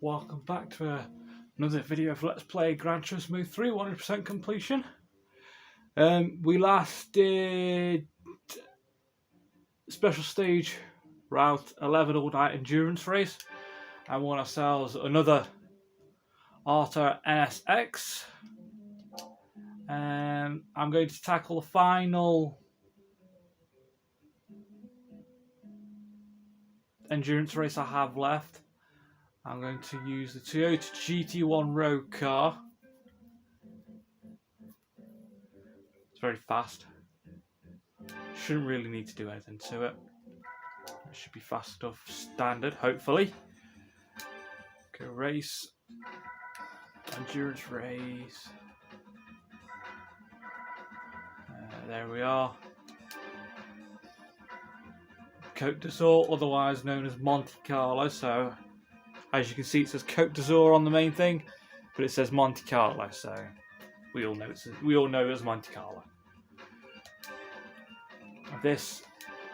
Welcome back to another video of Let's Play Gran Turismo 3 100% completion. We last did special stage route 11 all-night endurance race and won ourselves another Arta NSX. And I'm going to tackle the final endurance race I have left. I'm going to use the Toyota GT1 road car. It's very fast. Shouldn't really need to do anything to it. It should be fast enough standard, hopefully. Go race. Endurance race. There we are. Cote d'Azore, otherwise known as Monte Carlo. So, as you can see, it says Cote d'Azore on the main thing, but it says Monte Carlo. So, we all know it as Monte Carlo. This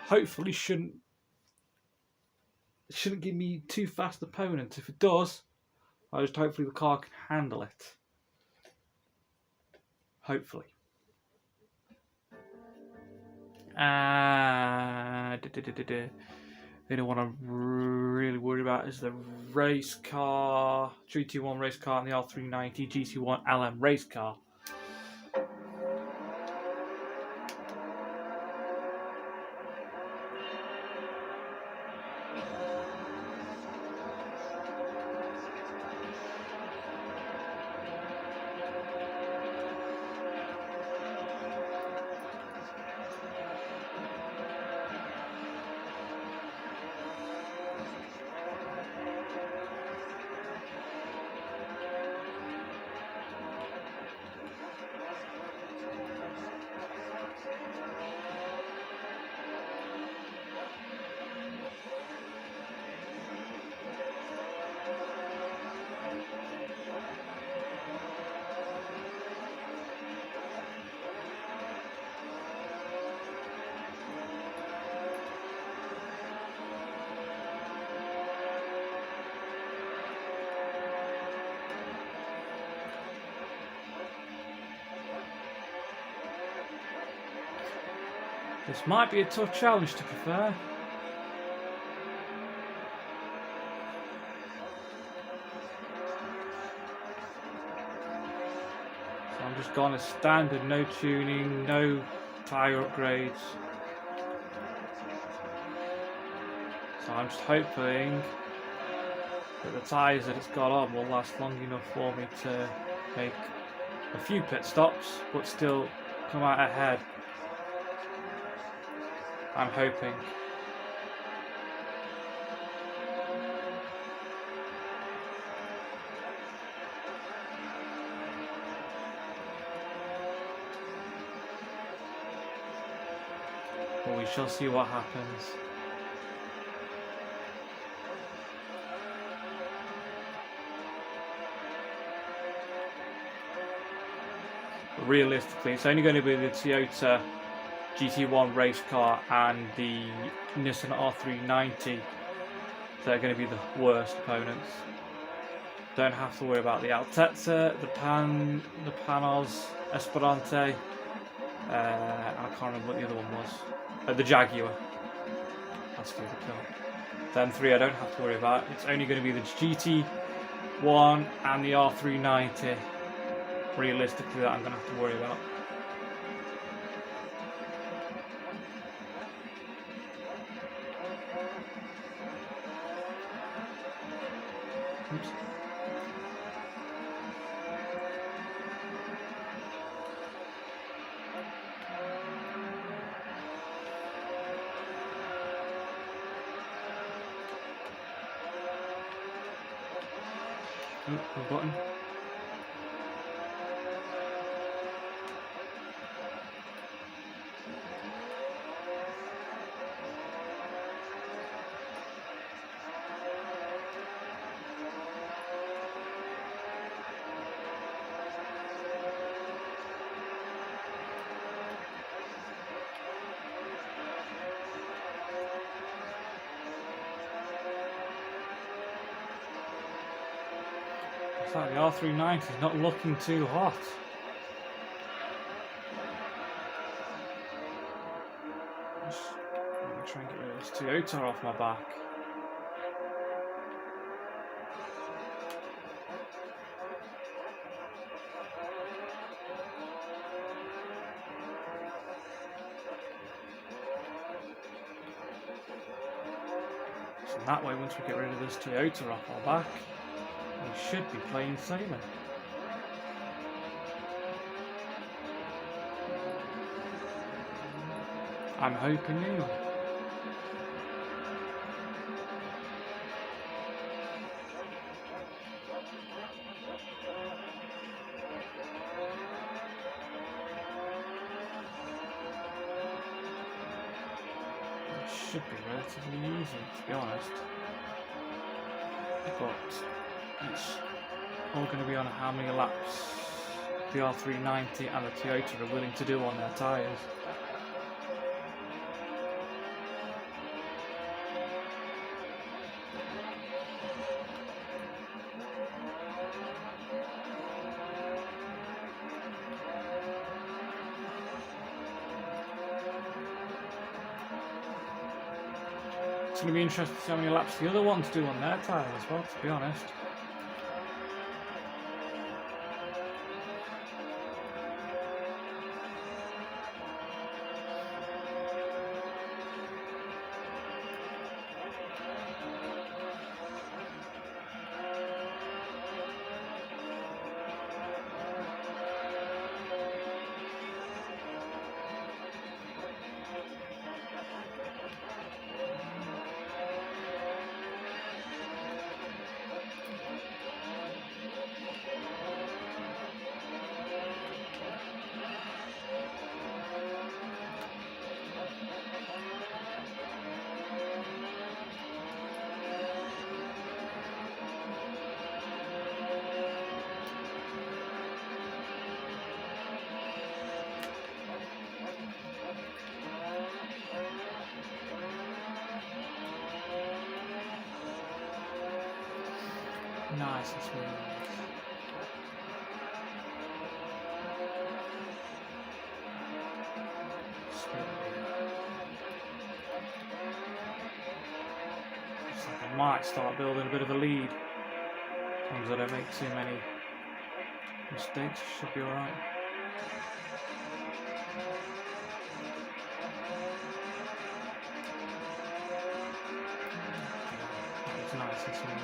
hopefully shouldn't give me too fast opponents. If it does, hopefully the car can handle it. Hopefully. The only one I'm really worried about is the race car, GT1 race car, and the R390 GT1 LM race car. This might be a tough challenge, to be fair. So I'm just gone as standard, no tuning, no tyre upgrades. So I'm just hoping that the tyres that it's got on will last long enough for me to make a few pit stops, but still come out ahead. I'm hoping. But we shall see what happens. But realistically, it's only going to be the Toyota GT1 race car and the Nissan R390 that are going to be the worst opponents. Don't have to worry about the Altezza, the Panos, Esperante, I can't remember what the other one was. The Jaguar. That's the other car. Them three I don't have to worry about. It's only going to be the GT1 and the R390 realistically that I'm going to have to worry about. Oops. Wrong button. Looks like the R390 is not looking too hot. Let me try and get rid of this Toyota off my back. So that way, once we get rid of this Toyota off our back, we should be plain sailing. I'm hoping you. It should be relatively easy, to be honest. But it's all going to be on how many laps the R390 and the Toyota are willing to do on their tyres. It's going to be interesting to see how many laps the other ones do on their tyre as well, to be honest. Nice and smooth. Looks like I might start building a bit of a lead. As long as I don't make too many mistakes, should be alright. It's nice and smooth.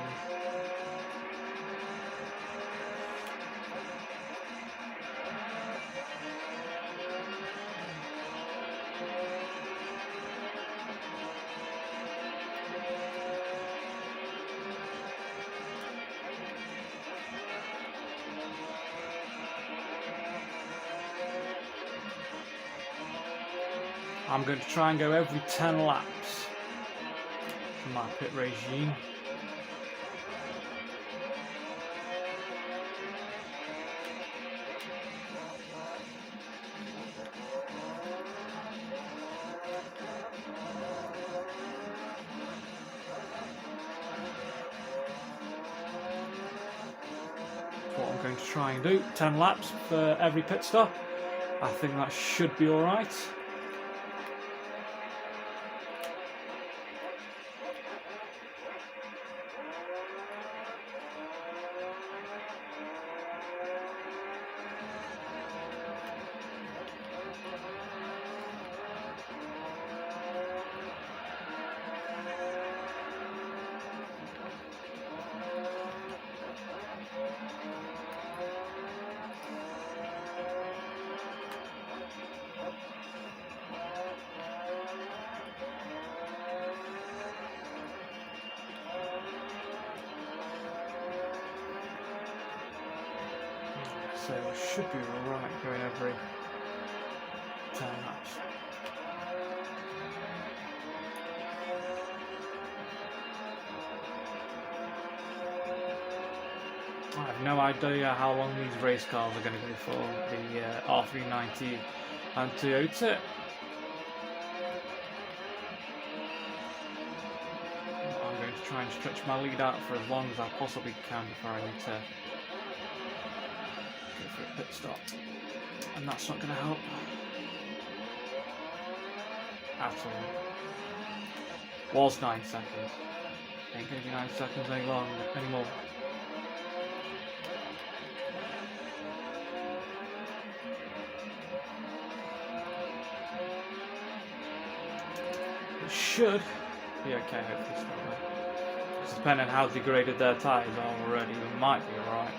I'm going to try and go every 10 laps for my pit regime. That's what I'm going to try and do. 10 laps for every pit stop. I think that should be alright. So I should be alright going every 10 laps. I have no idea how long these race cars are going to go for, the R390 and Toyota. I'm going to try and stretch my lead out for as long as I possibly can before I need to pit stop, and that's not going to help at all. Was 9 seconds. Ain't going to be 9 seconds any longer anymore. It should be okay, hopefully. It's depending on how degraded their tyres are already, it might be alright.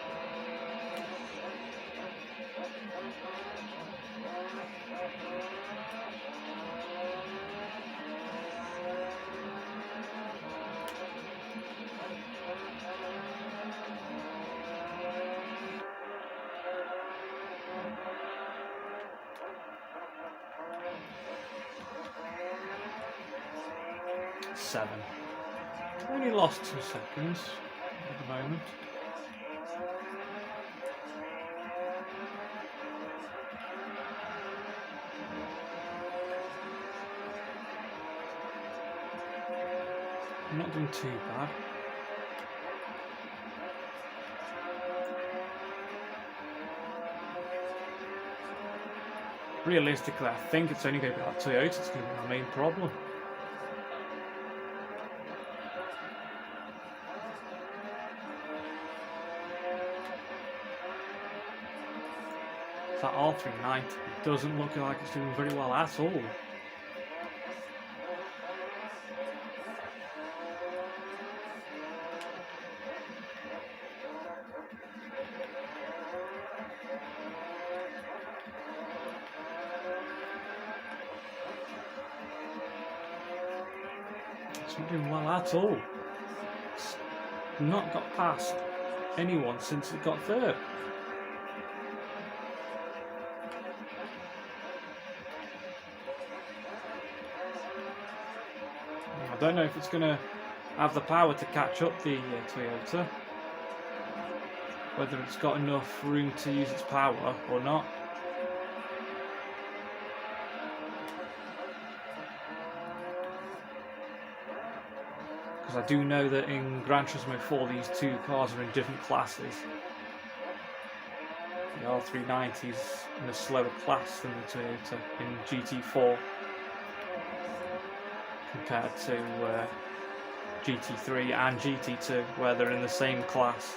Seven. Only lost 2 seconds at the moment. I'm not doing too bad. Realistically, I think it's only going to be our Toyota that's going to be our main problem. That R390 doesn't look like it's doing very well at all. It's not doing well at all. It's not got past anyone since it got third. I don't know if it's going to have the power to catch up the Toyota, whether it's got enough room to use its power or not. Because I do know that in Gran Turismo 4 these two cars are in different classes. The R390 is in a slower class than the Toyota in GT4. Compared to GT3 and GT2, where they're in the same class.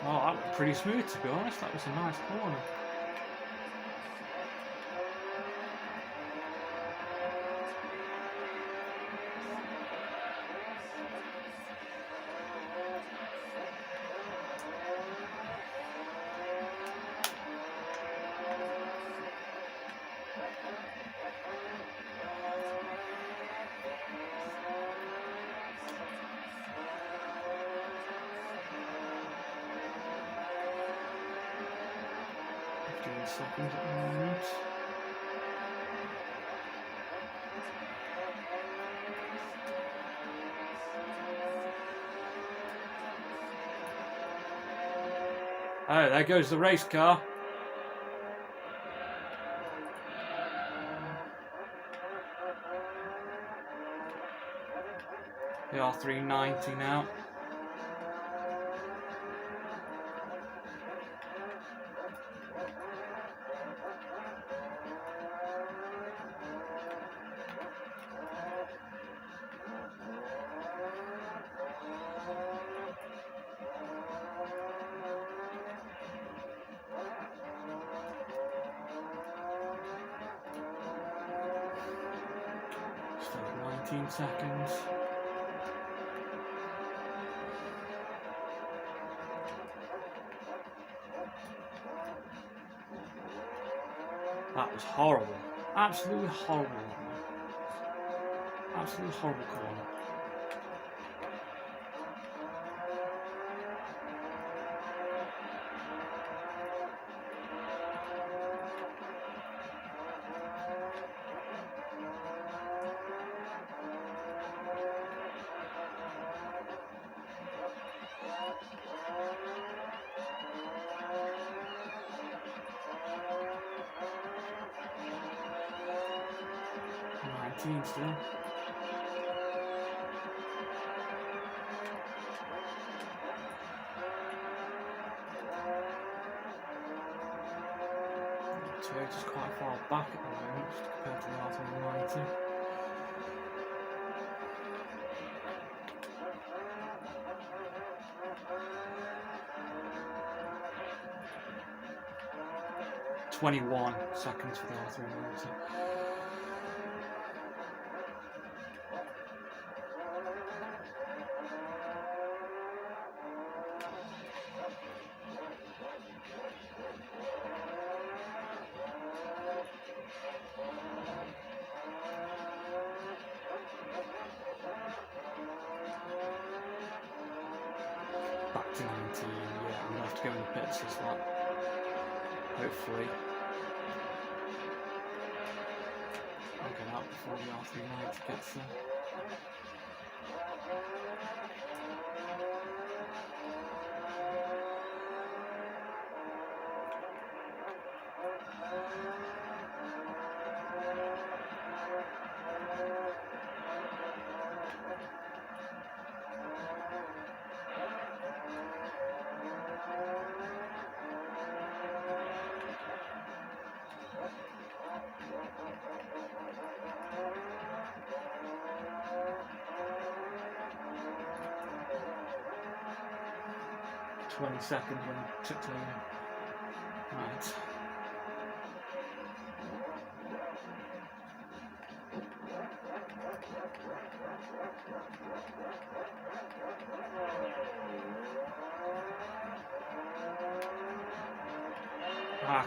Oh, that was pretty smooth, to be honest. That was a nice corner. Seconds at the moment. Oh, there goes the race car. The R390 now. 19 seconds. That was horrible. Absolutely horrible. Absolutely horrible corner. Still. Toyota's quite far back at the moment compared to the R390. "21 seconds for the R390. Back to 19, yeah, I'm gonna have to go in the pits as that. Hopefully. I'll get out before the R390 gets there. "20 seconds when it took to right.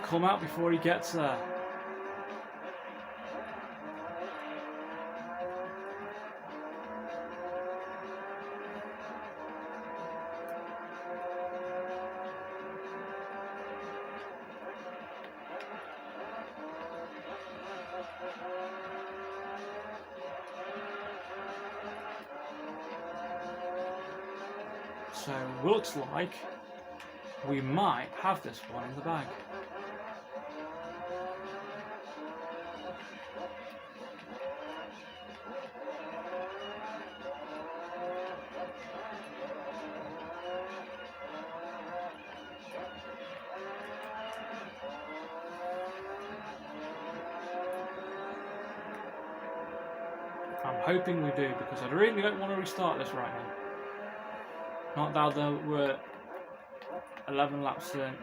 Come out before he gets there. So looks like we might have this one in the bag. I'm hoping we do, because I really don't want to restart this right now. Not now that we're 11 laps in.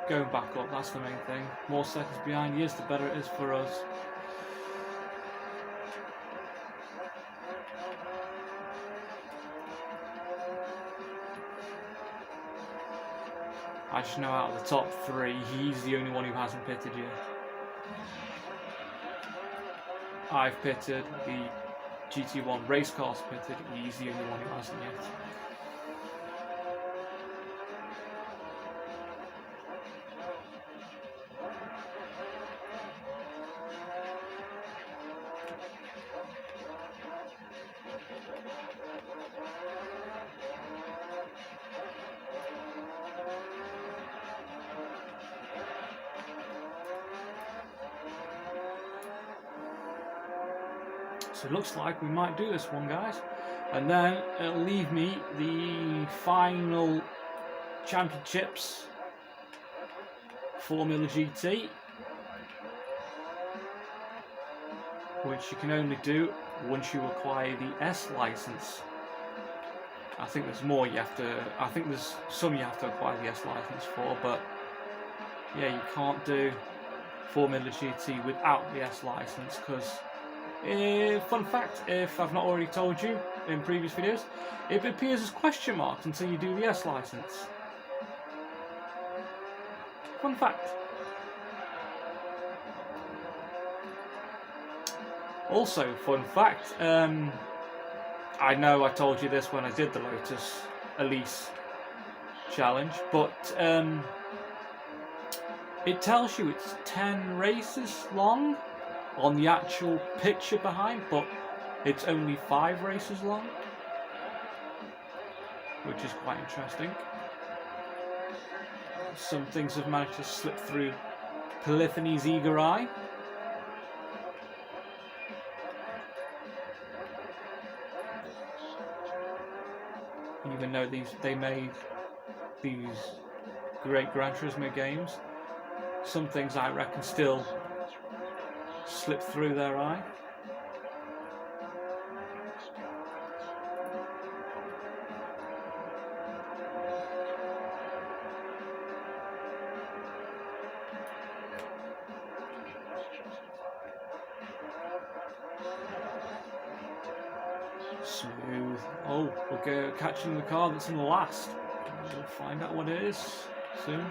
Going back up, that's the main thing. More seconds behind he is, the better it is for us. I should know out of the top three, he's the only one who hasn't pitted yet. I've pitted, the GT1 race car's pitted, he's the only one who hasn't yet. So it looks like we might do this one, guys. And then it'll leave me the final championships, Formula GT, which you can only do once you acquire the S license. I think there's more you have to, I think there's some you have to acquire the S license for, but yeah, you can't do Formula GT without the S license, because, fun fact, if I've not already told you in previous videos, it appears as question marks until you do the S license. Fun fact. Also, fun fact, I know I told you this when I did the Lotus Elise challenge, but it tells you it's 10 races long on the actual picture behind, but it's only 5 races long, which is quite interesting. Some things have managed to slip through Polyphony's eager eye. Even though they made these great Gran Turismo games, some things I reckon still slip through their eye. Smooth. Oh, we're catching the car that's in the last. We'll find out what it is soon.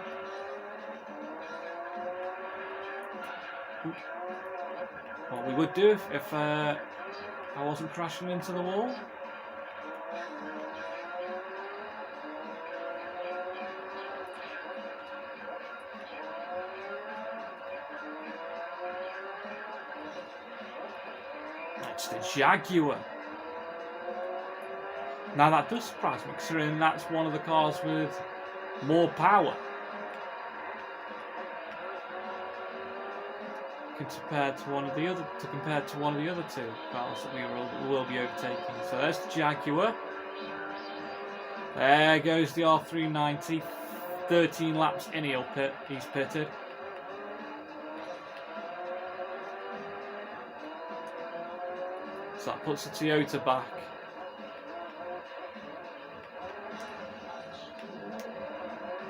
What we would do if I wasn't crashing into the wall. That's the Jaguar. Now that does surprise me, considering that's one of the cars with more power compared to one of the other two cars that we will be overtaking. So there's the Jaguar. There goes the R390. 13 laps in, he's pitted. So that puts the Toyota back.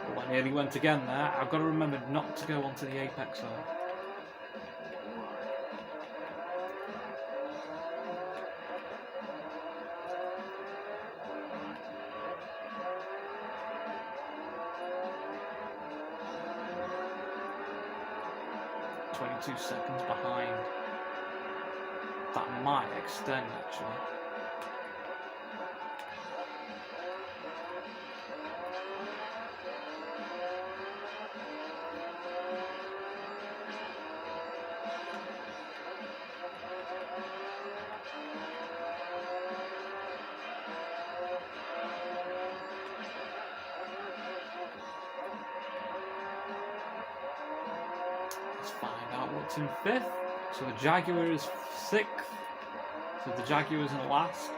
Oh, I nearly went again there. I've got to remember not to go onto the apex zone. Two seconds behind. That might extend actually. Let's find out what's in 5th. So the Jaguar is 6th. So the Jaguar is in last.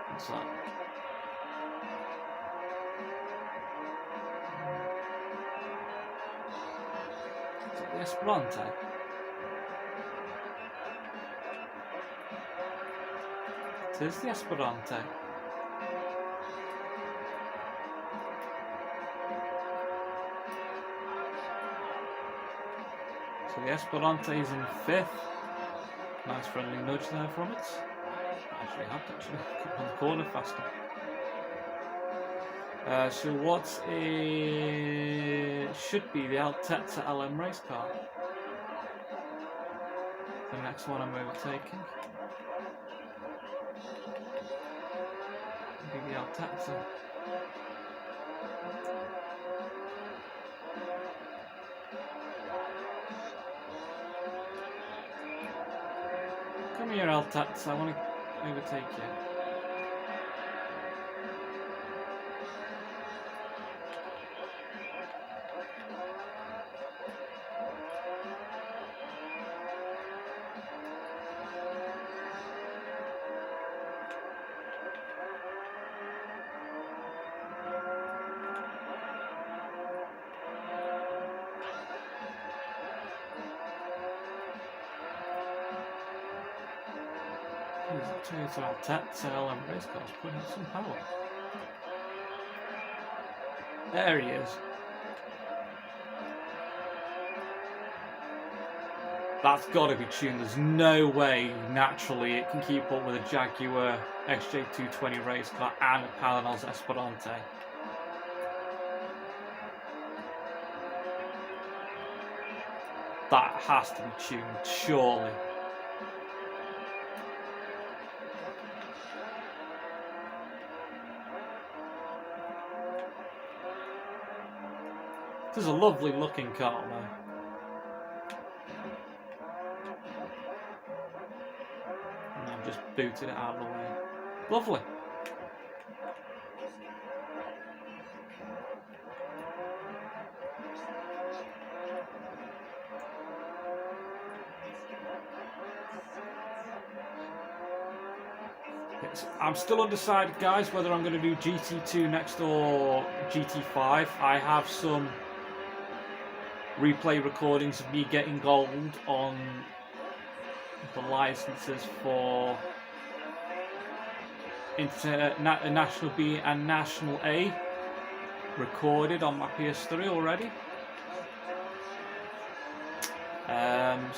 What's that? Is that the Esperante? It is the Esperante. So the Esperante is in 5th. Nice friendly nudge there from it. Actually helped come on the corner faster. So what should be the Altezza LM race car. The next one I'm overtaking. Maybe the Altezza. Come here, Altezza, I want to overtake you. Jeez, that Toyota Tectel and race car's putting out some power. There he is. That's got to be tuned. There's no way naturally it can keep up with a Jaguar XJ220 race car and a Palanos Esperante. That has to be tuned, surely. This is a lovely looking car, though. And I've just booted it out of the way. Lovely. I'm still undecided, guys, whether I'm going to do GT2 next or GT5. I have some replay recordings of me getting gold on the licenses for National B and National A recorded on my PS3 already.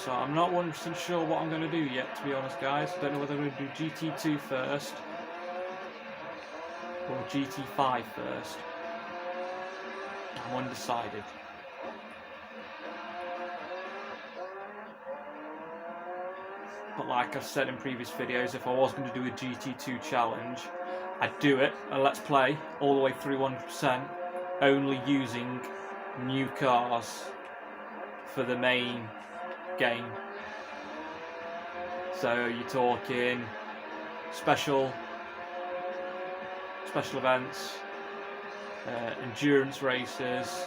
So I'm not 100% sure what I'm going to do yet, to be honest, guys. I don't know whether I'm going to do GT2 first or GT5 first. I'm undecided. But like I've said in previous videos, if I was going to do a GT2 challenge, I'd do it, a Let's Play, all the way through 100%, only using new cars for the main game. So you're talking special events, endurance races,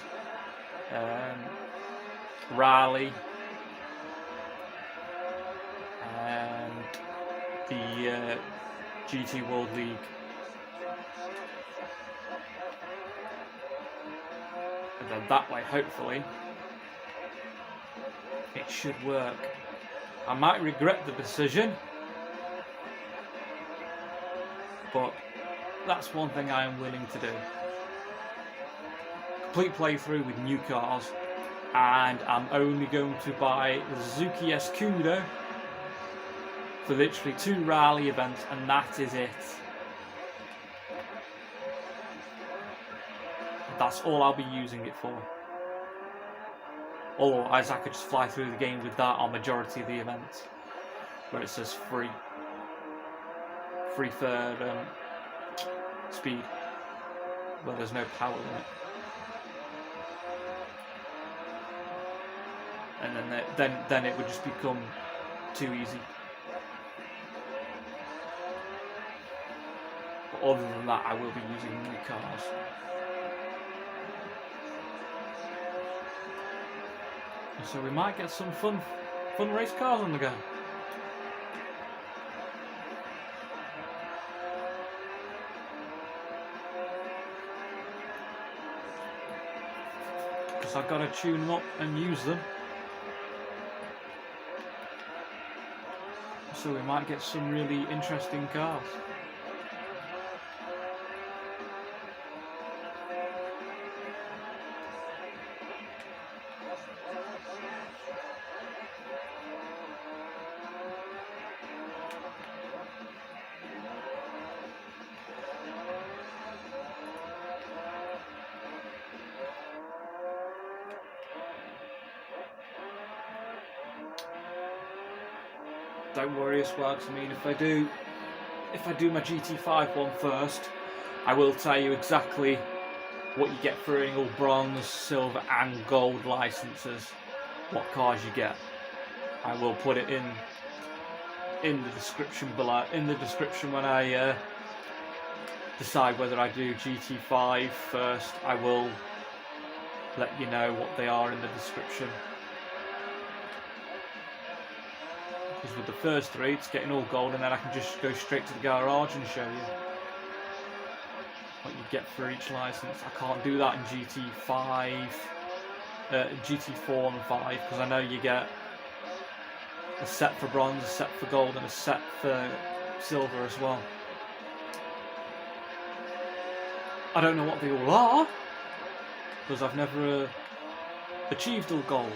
rally, and the GT World League. And then that way, hopefully, it should work. I might regret the decision, but that's one thing I am willing to do. Complete playthrough with new cars, and I'm only going to buy the Suzuki Escudo for literally 2 rally events, and that is it. That's all I'll be using it for. Otherwise, I could just fly through the game with that on majority of the events, where it says free for speed, where there's no power limit. And then it would just become too easy. But other than that, I will be using new cars. So we might get some fun race cars on the go. Because I've got to tune them up and use them. So we might get some really interesting cars. Don't worry as well, because I mean, if I do my GT5 one first, I will tell you exactly what you get for earning all bronze, silver and gold licenses, what cars you get. I will put it in the description below, in the description when I decide whether I do GT5 first. I will let you know what they are in the description. Because with the first 3, it's getting all gold, and then I can just go straight to the garage and show you what you get for each license. I can't do that in GT5, GT4 and 5, because I know you get a set for bronze, a set for gold, and a set for silver as well. I don't know what they all are, because I've never achieved all gold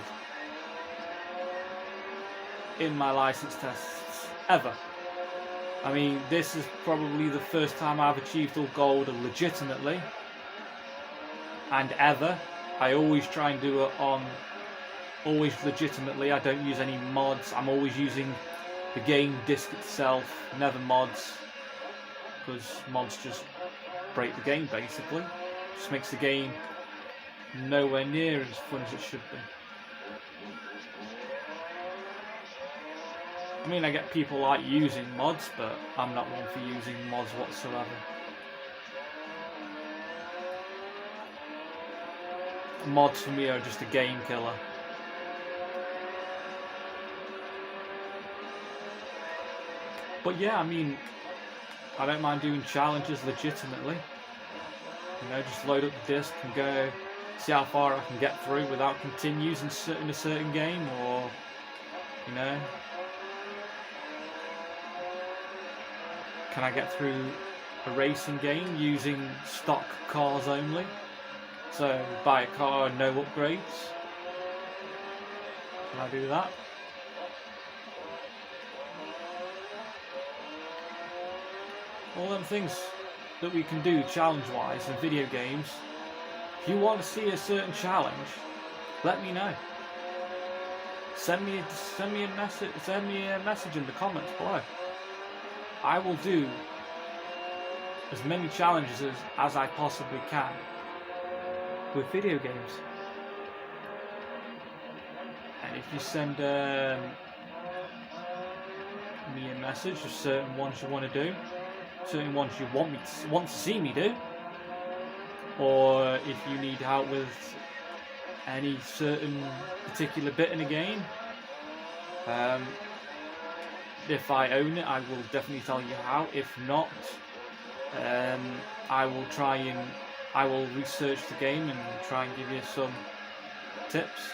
in my license tests, ever. I mean, this is probably the first time I've achieved all gold legitimately, and ever. I always try and do it on, always legitimately. I don't use any mods. I'm always using the game disc itself, never mods, because mods just break the game basically. Just makes the game nowhere near as fun as it should be. I mean, I get people like using mods, but I'm not one for using mods whatsoever. Mods for me are just a game killer. But yeah, I mean, I don't mind doing challenges legitimately. You know, just load up the disc and go see how far I can get through without continues in a certain game, or, you know, can I get through a racing game using stock cars only? So buy a car, no upgrades. Can I do that? All them things that we can do challenge-wise in video games. If you want to see a certain challenge, let me know. Send me a message in the comments below. I will do as many challenges as I possibly can with video games. And if you send me a message of certain ones you want to do, certain ones you want to see me do, or if you need help with any certain particular bit in a game, if I own it, I will definitely tell you how. If not, I will research the game and try and give you some tips.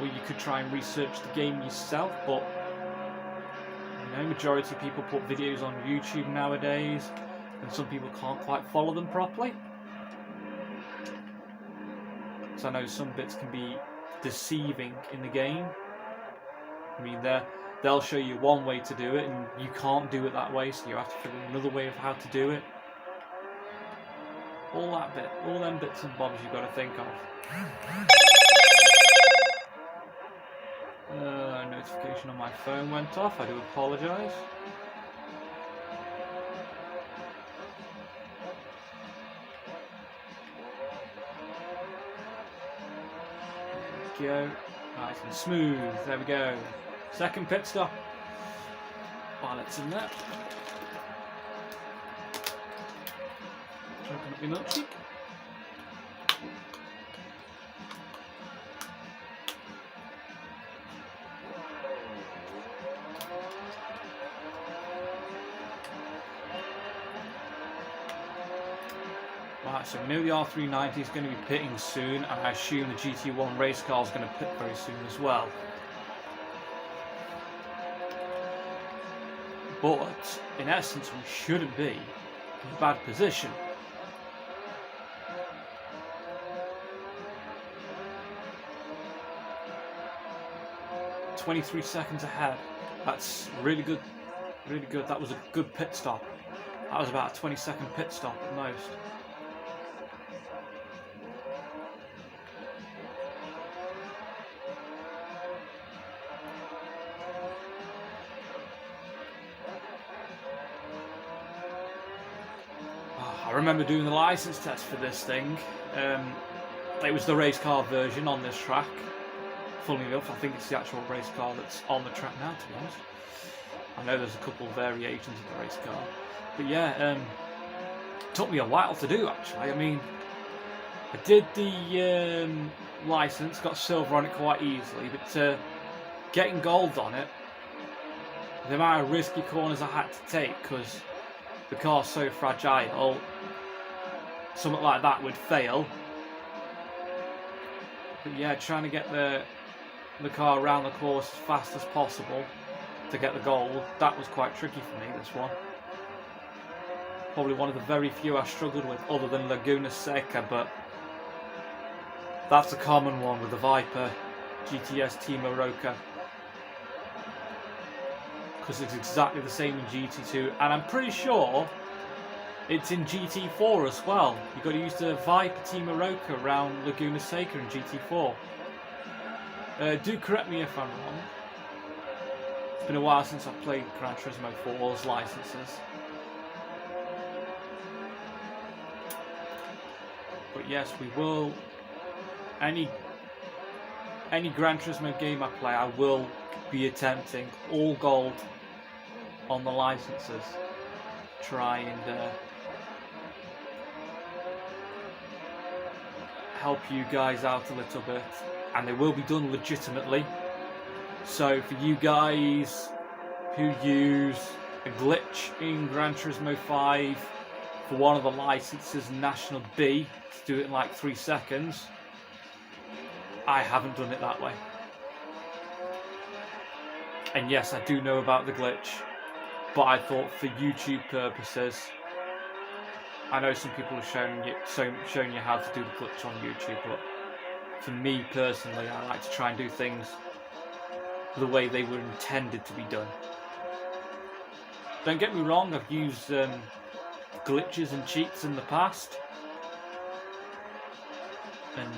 Or you could try and research the game yourself, but you know, majority of people put videos on YouTube nowadays, and some people can't quite follow them properly. So I know some bits can be deceiving in the game. I mean, they'll show you one way to do it, and you can't do it that way, so you have to figure another way of how to do it. All them bits and bobs you've got to think of. Notification on my phone went off. I do apologise. There we go. Nice and smooth. There we go. Second pit stop. While it's in there. Choking up your milkshake. Right, so we know the R390 is going to be pitting soon, and I assume the GT1 race car is going to pit very soon as well. But, in essence, we shouldn't be in a bad position. "23 seconds ahead. That's really good. Really good. That was a good pit stop. That was about a 20-second pit stop at most. I remember doing the license test for this thing. It was the race car version on this track. Funnily enough, I think it's the actual race car that's on the track now, to be honest. I know there's a couple of variations of the race car. But yeah, it took me a while to do, actually. I mean, I did the license, got silver on it quite easily, but getting gold on it, the amount of risky corners I had to take, because the car's so fragile, something like that would fail. But yeah, trying to get the the car around the course as fast as possible to get the gold. That was quite tricky for me, this one. Probably one of the very few I struggled with, other than Laguna Seca, but that's a common one with the Viper GTS Team Roca, because it's exactly the same in GT2, and I'm pretty sure it's in GT4 as well. You've got to use the Viper Team Roca around Laguna Seca in GT4. Do correct me if I'm wrong. It's been a while since I've played Gran Turismo 4's licenses. But yes, we will. Any Gran Turismo game I play, I will be attempting all gold on the licenses. Try and help you guys out a little bit, and they will be done legitimately. So for you guys who use a glitch in Gran Turismo 5 for one of the licenses, National B, to do it in like 3 seconds, I haven't done it that way. And yes, I do know about the glitch, but I thought for YouTube purposes, I know some people have shown you how to do the glitch on YouTube, but for me personally, I like to try and do things the way they were intended to be done. Don't get me wrong, I've used glitches and cheats in the past, and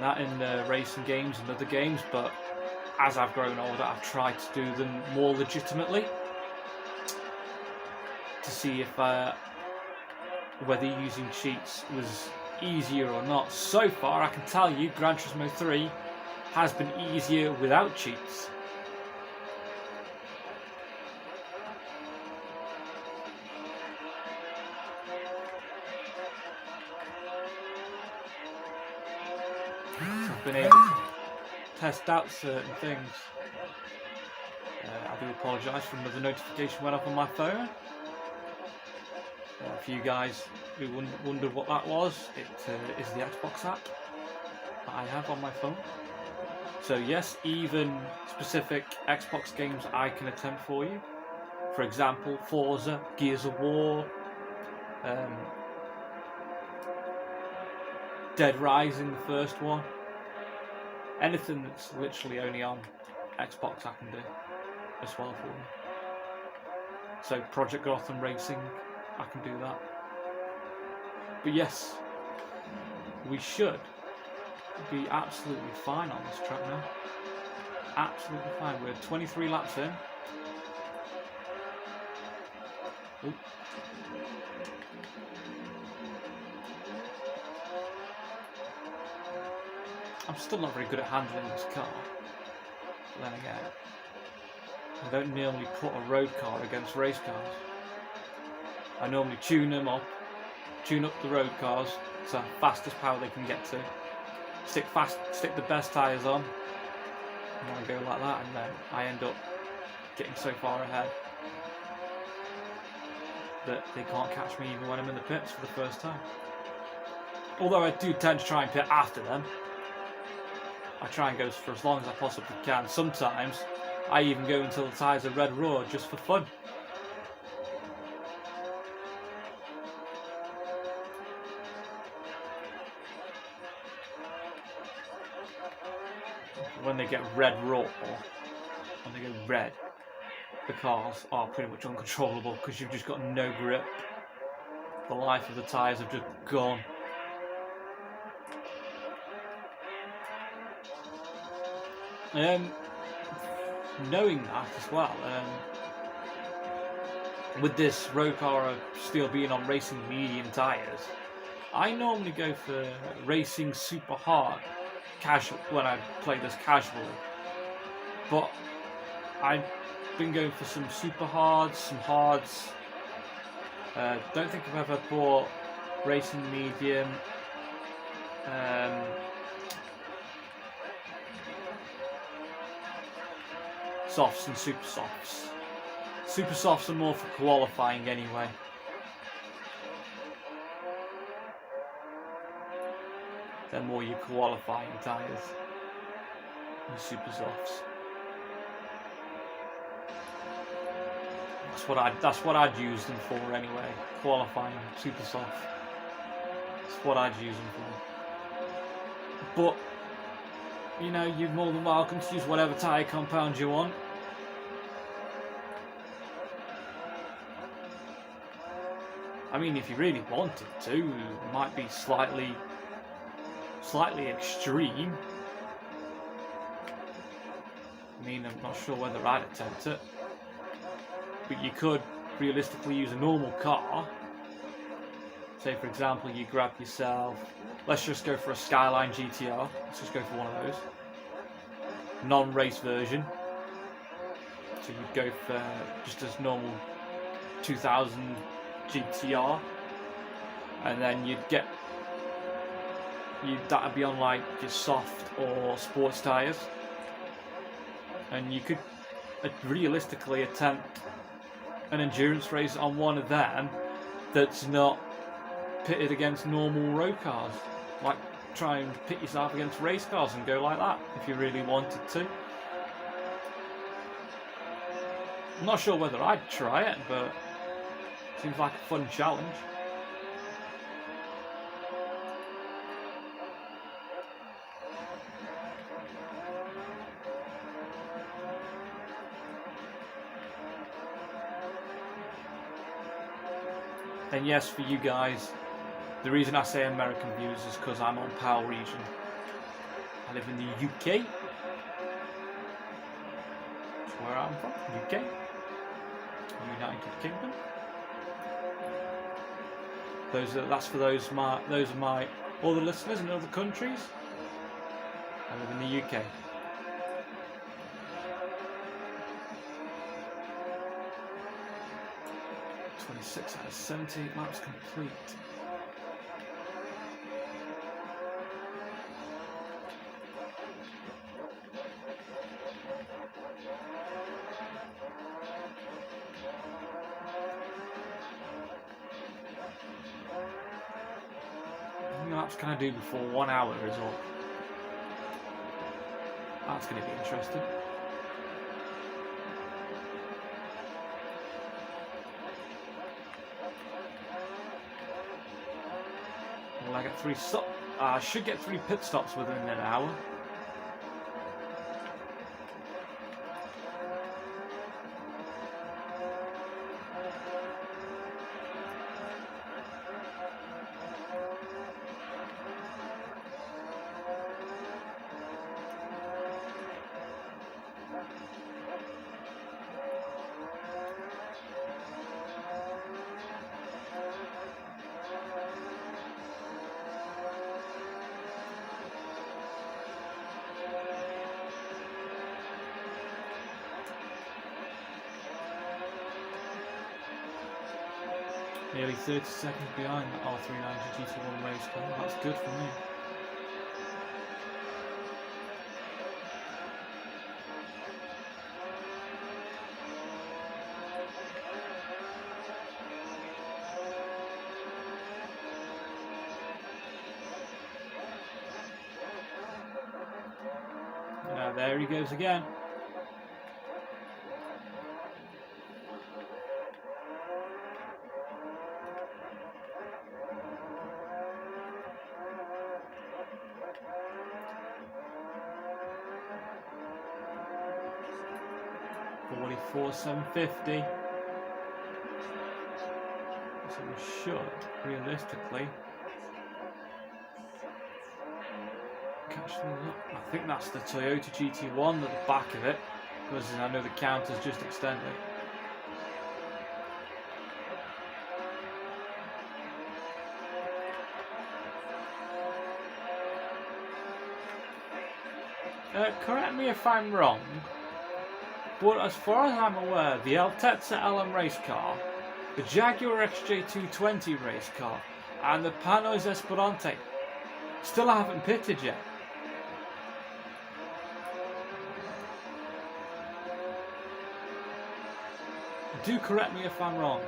that in racing games and other games, but as I've grown older, I've tried to do them more legitimately to see if whether using cheats was easier or not. So far, I can tell you, Gran Turismo 3 has been easier without cheats. I've been able to test out certain things. I do apologise for another notification went up on my phone. For you guys who wondered what that was, it is the Xbox app that I have on my phone. So yes, even specific Xbox games I can attempt for you. For example, Forza, Gears of War, Dead Rising, the first one. Anything that's literally only on Xbox I can do as well for you. So Project Gotham Racing, I can do that. But yes, we should be absolutely fine on this track now. Absolutely fine. We're 23 laps in. Ooh. I'm still not very good at handling this car. But then again, I don't normally put a road car against race cars. I normally tune up the road cars to the fastest power they can get to. Stick the best tyres on, and I go like that, and then I end up getting so far ahead that they can't catch me even when I'm in the pits for the first time. Although I do tend to try and pit after them. I try and go for as long as I possibly can. Sometimes I even go until the tyres are red raw just for fun. When they get red raw, when they go red, the cars are pretty much uncontrollable because you've just got no grip. The life of the tyres have just gone. Knowing that as well, with this road car still being on racing medium tyres, I normally go for racing super hard casual when I play this casually, but I've been going for some super hards, some hards. Don't think I've ever bought racing medium. Softs and super softs. Super softs are more for qualifying anyway. They're more your qualifying tyres. your super softs. That's what I'd use them for anyway. Qualifying super soft. That's what I'd use them for. But you know, you're more than welcome to use whatever tyre compound you want. I mean, if you really wanted to, it might be slightly extreme. I mean, I'm not sure whether I'd attempt it. But you could realistically use a normal car. Say, for example, you grab yourself, let's just go for a Skyline GTR. Let's just go for one of those. Non-race version. So you'd go for just as normal 2000 GTR. And then that'd be on like your soft or sports tyres. And you could realistically attempt an endurance race on one of them that's not pitted against normal road cars. Like, try and pit yourself against race cars and go like that if you really wanted to. I'm not sure whether I'd try it, but it seems like a fun challenge. And yes, for you guys, the reason I say American views is because I'm on PAL region. I live in the UK. That's where I'm from, UK. United Kingdom. That's for those of my other listeners in other countries. I live in the UK. Six out of 78 laps complete. How many laps can I do before 1 hour is up? That's going to be interesting. I get 3 stops. I should get 3 pit stops within an hour. Nearly 30 seconds behind the R390 GT1 race car. That's good for me. Now there he goes again. For 750. So we should realistically catch them up. I think that's the Toyota GT1 at the back of it, because I know the counter's just extended. Correct me if I'm wrong, but as far as I'm aware, the Altezza LM race car, the Jaguar XJ220 race car, and the Panos Esperante still haven't pitted yet. Do correct me if I'm wrong.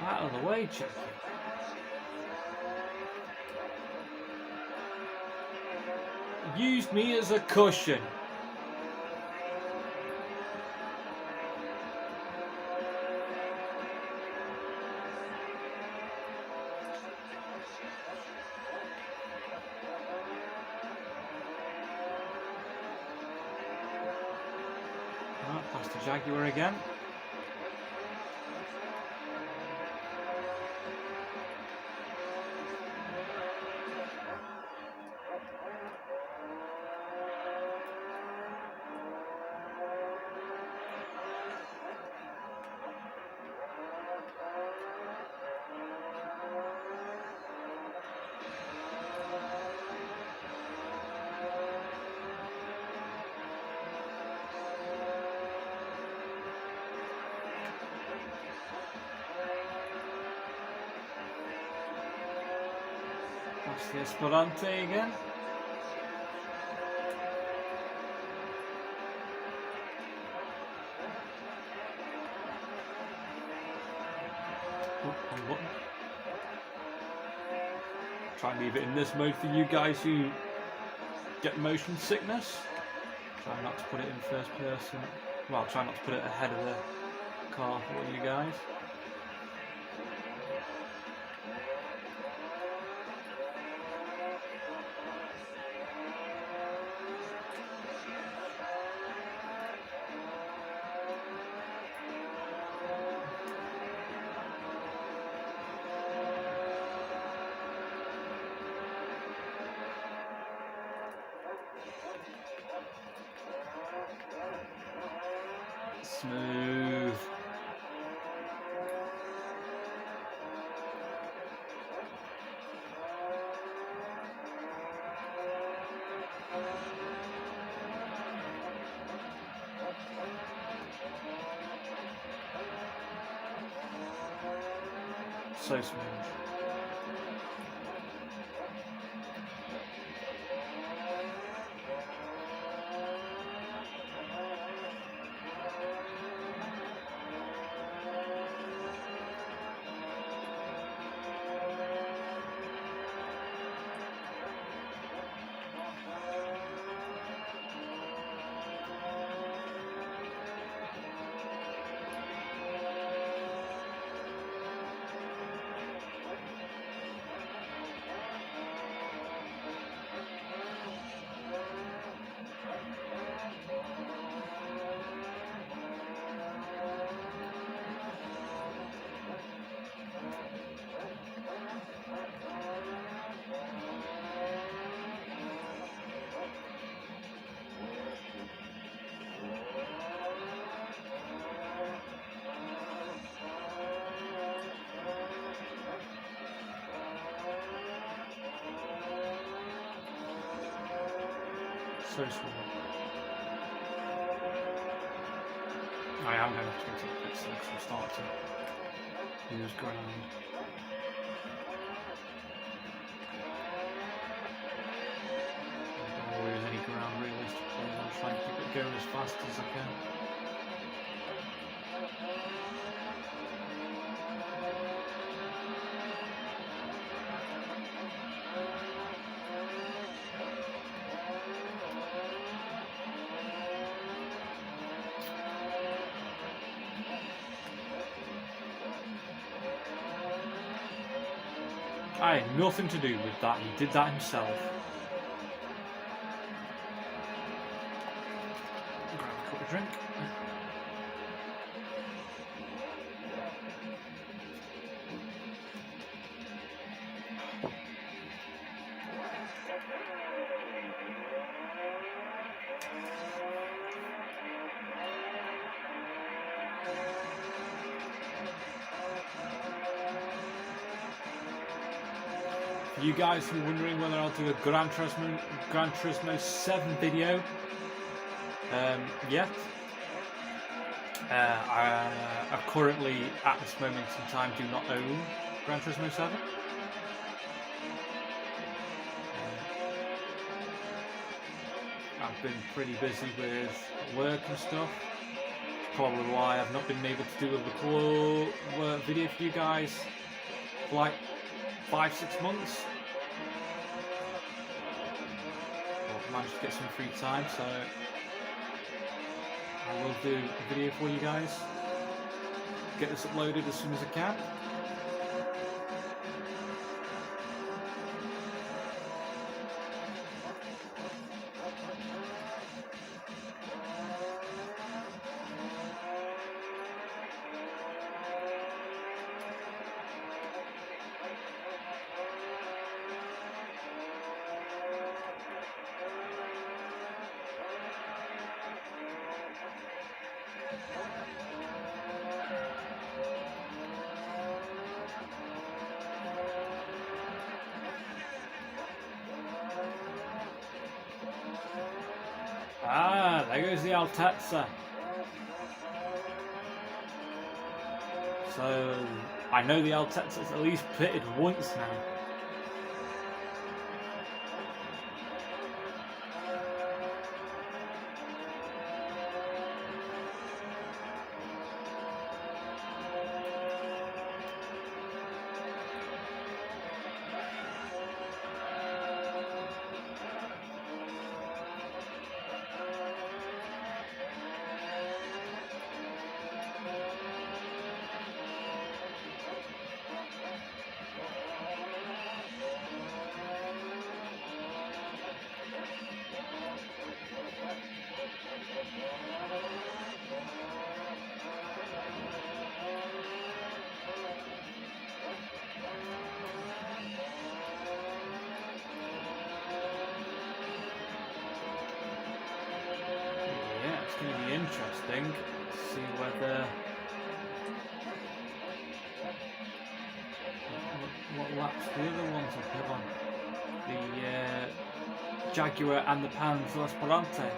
Out of the way, Jackie. Used me as a cushion. Past the Jaguar again. That's the Esperante again. Oh, wrong button. Try and leave it in this mode for you guys who get motion sickness. Try not to put it in first person. Well, try not to put it ahead of the car for you guys. Smooth. So smooth. So small. I am going to have to go to the pits because I'm starting to use ground. I don't lose any ground realistically. I'm trying to keep it going as fast as I can. I had nothing to do with that, he did that himself. Grab a cup of drink. You guys who are wondering whether I'll do a Gran Turismo 7 video, yet. I currently, at this moment in time, do not own Gran Turismo 7. I've been pretty busy with work and stuff. probably why I've not been able to do a little video for you guys for like 5-6 months. I've managed to get some free time, so I will do a video for you guys. Get this uploaded as soon as I can. Ah, there goes the Altezza. So, I know the Altezza's at least pitted once now. It's going to be interesting to see whether what laps the other ones will put on. The Jaguar and the Panzer Esperante.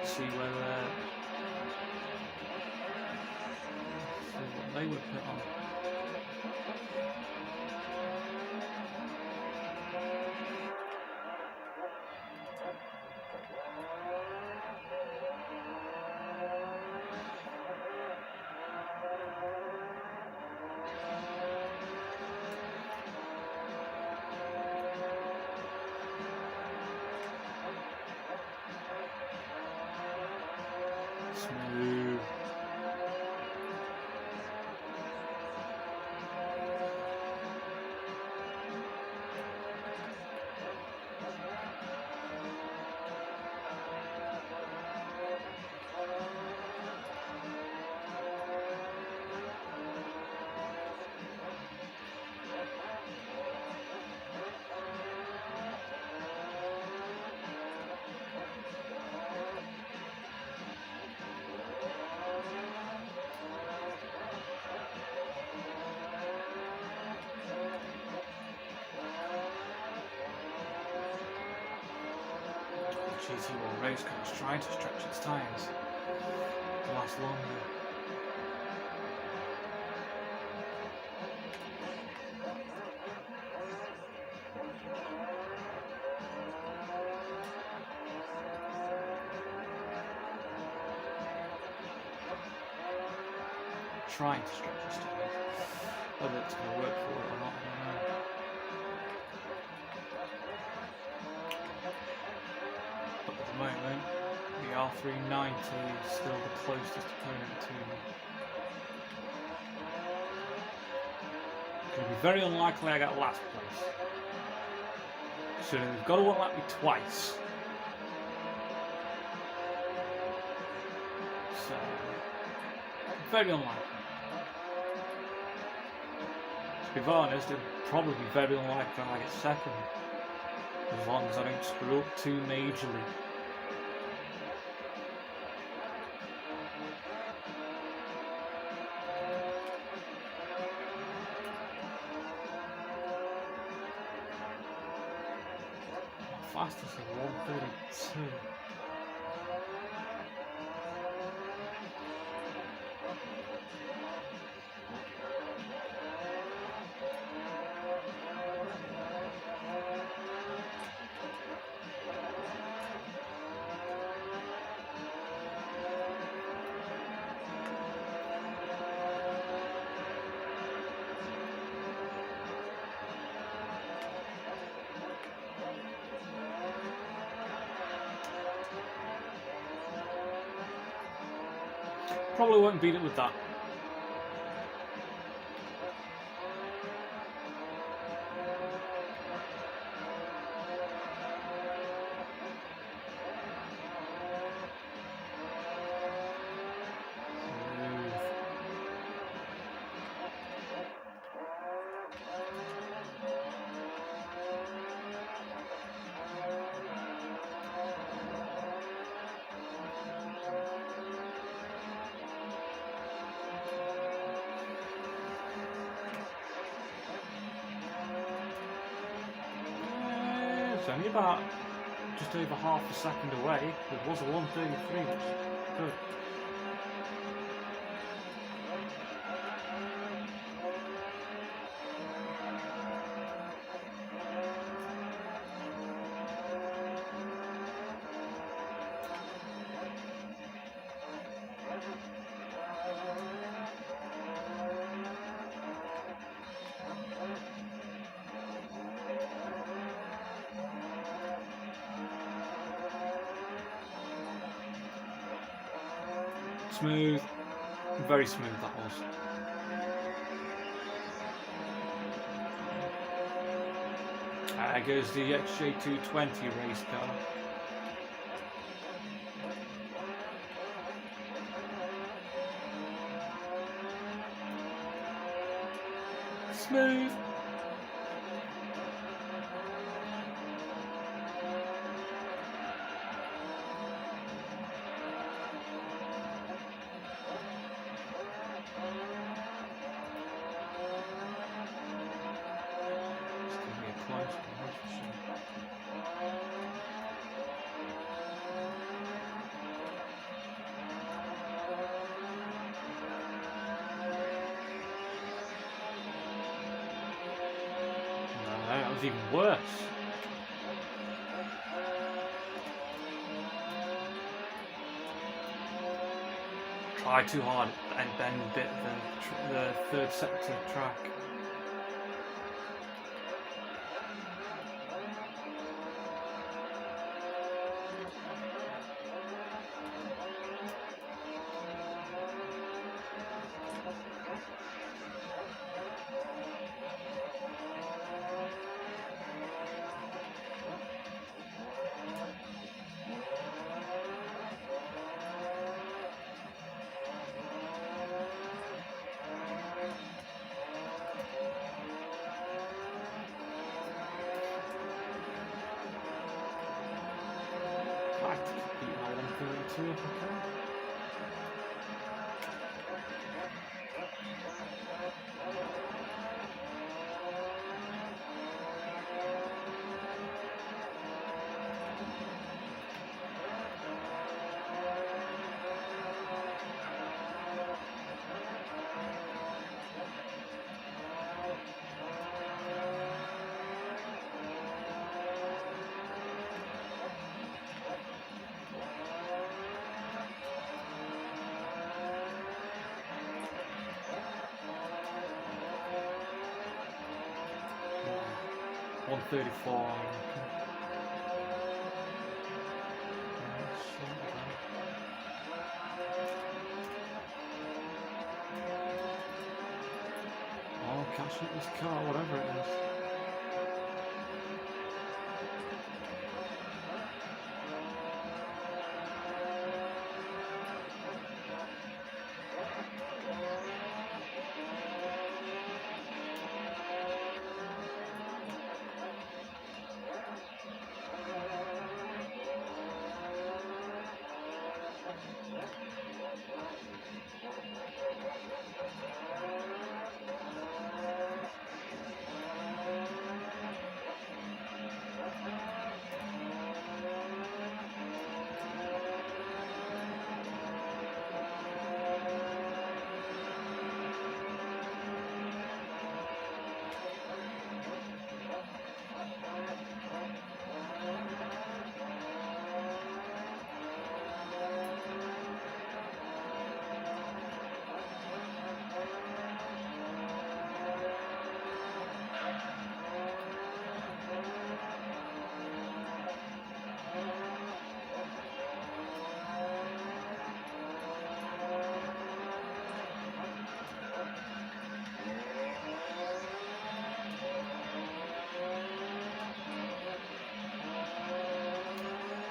See what they would put on. Smooth. GT1 race car is trying to stretch its tyres to last longer. Trying to stretch its tyres. Whether it's going to work for it or not, I don't know. Moment, the R390 is still the closest opponent to me. It's going to be very unlikely I get last place. So they've got to unlap me twice. So, very unlikely. To be honest, it'd probably be very unlikely I get second. As long as I don't screw up too majorly. Fastest is 132. Probably won't beat it with that. It's only about just over half a second away. It was a 1:33, which is good. Smooth, very smooth that was. There goes the XJ220 race car. Smooth. That was even worse. Try too hard and bend a bit the third sector track. If I can. $134. Oh, catching up this car, whatever it is.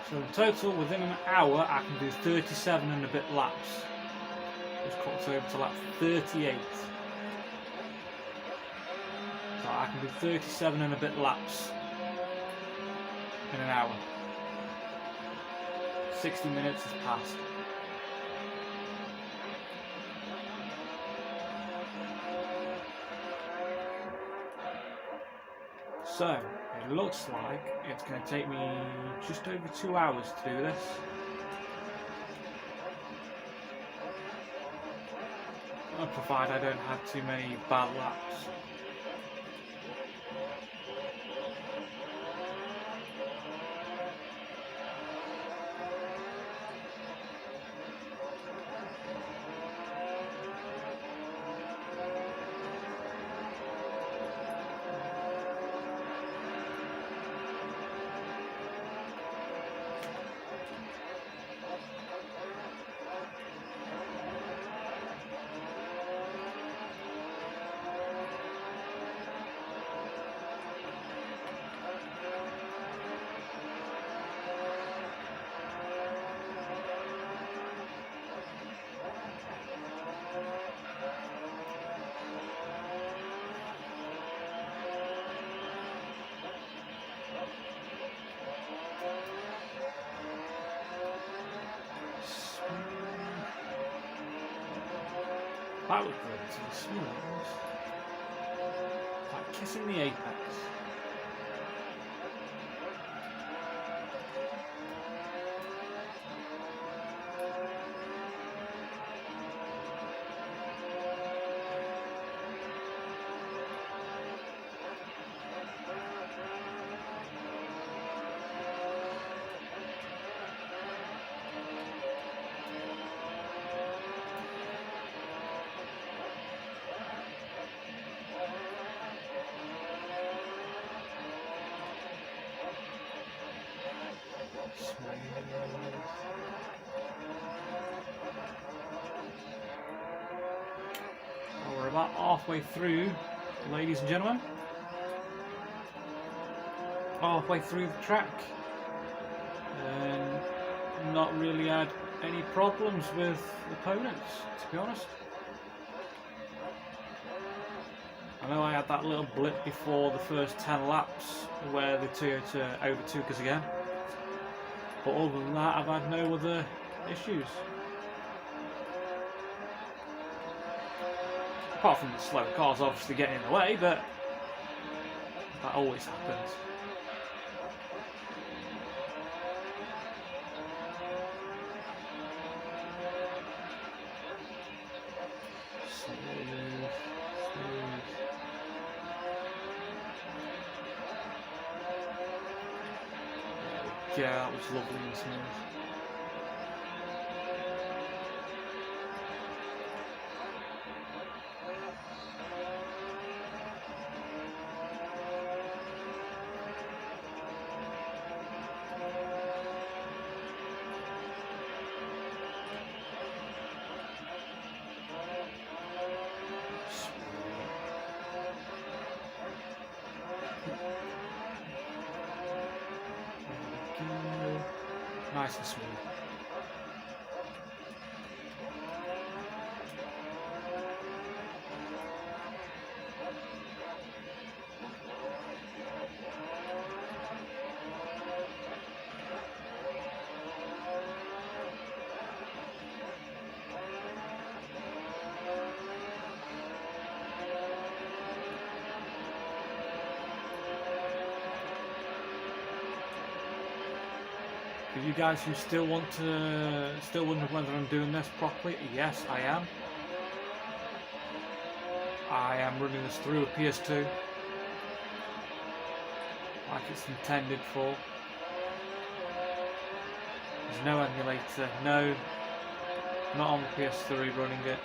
So in total, within an hour, I can do 37 and a bit laps. Just crossed over to lap 38. So I can do 37 and a bit laps in an hour. 60 minutes has passed. So, it looks like it's going to take me just over 2 hours to do this. Provided I don't have too many bad laps. That was relatively smooth. Like kissing the apex. Well, we're about halfway through, ladies and gentlemen. Halfway through the track. And not really had any problems with opponents, to be honest. I know I had that little blip before the first 10 laps where the Toyota overtook us again. But other than that, I've had no other issues. Apart from the slow cars obviously getting in the way, but that always happens. Smooth, smooth. Yeah, that was lovely and smooth. Nice and smooth. For you guys who still wonder whether I'm doing this properly, yes, I am. I am running this through a PS2, like it's intended for. There's no emulator, no, not on the PS3 running it,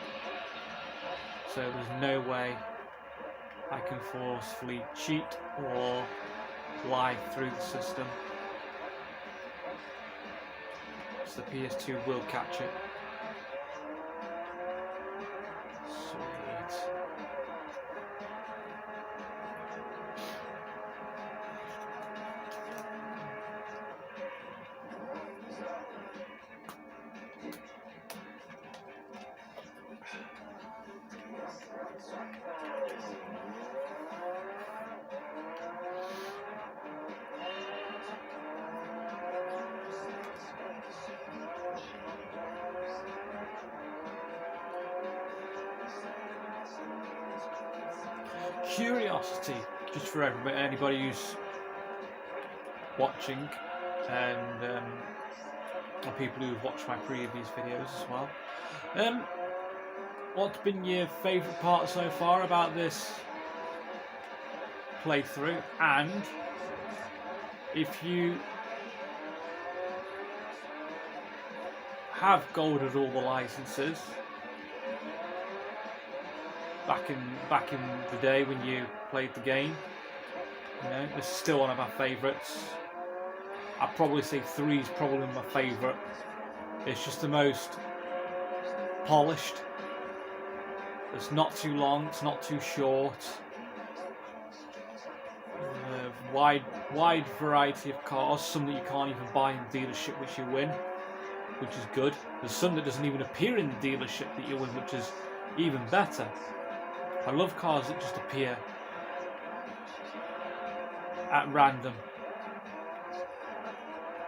so there's no way I can forcefully cheat or lie through the system. So the PS2 will catch it. Sweet. curiosity, just for everybody, anybody who's watching, and people who've watched my previous videos as well. What's been your favourite part so far about this playthrough? And if you have golded all the licenses back in the day when you played the game, you know, this is still one of my favourites. I'd probably say 3 is probably my favourite. It's just the most polished. It's not too long, it's not too short. Wide variety of cars, some that you can't even buy in the dealership which you win, which is good. There's some that doesn't even appear in the dealership that you win, which is even better. I love cars that just appear at random,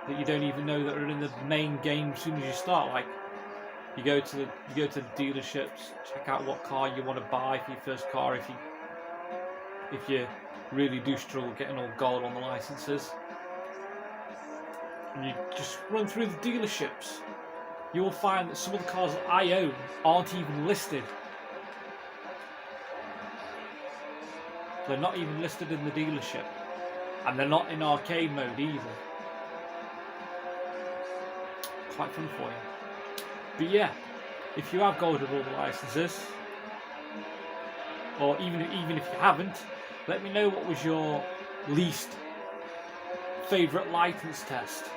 that you don't even know that are in the main game as soon as you start. Like, you go to the dealerships, check out what car you want to buy for your first car if you really do struggle getting all gold on the licenses. And you just run through the dealerships, you will find that some of the cars that I own aren't even listed. They're not even listed in the dealership, and they're not in arcade mode either. Quite fun for you. But yeah, if you have golded all the licenses, or even if you haven't, let me know what was your least favourite license test.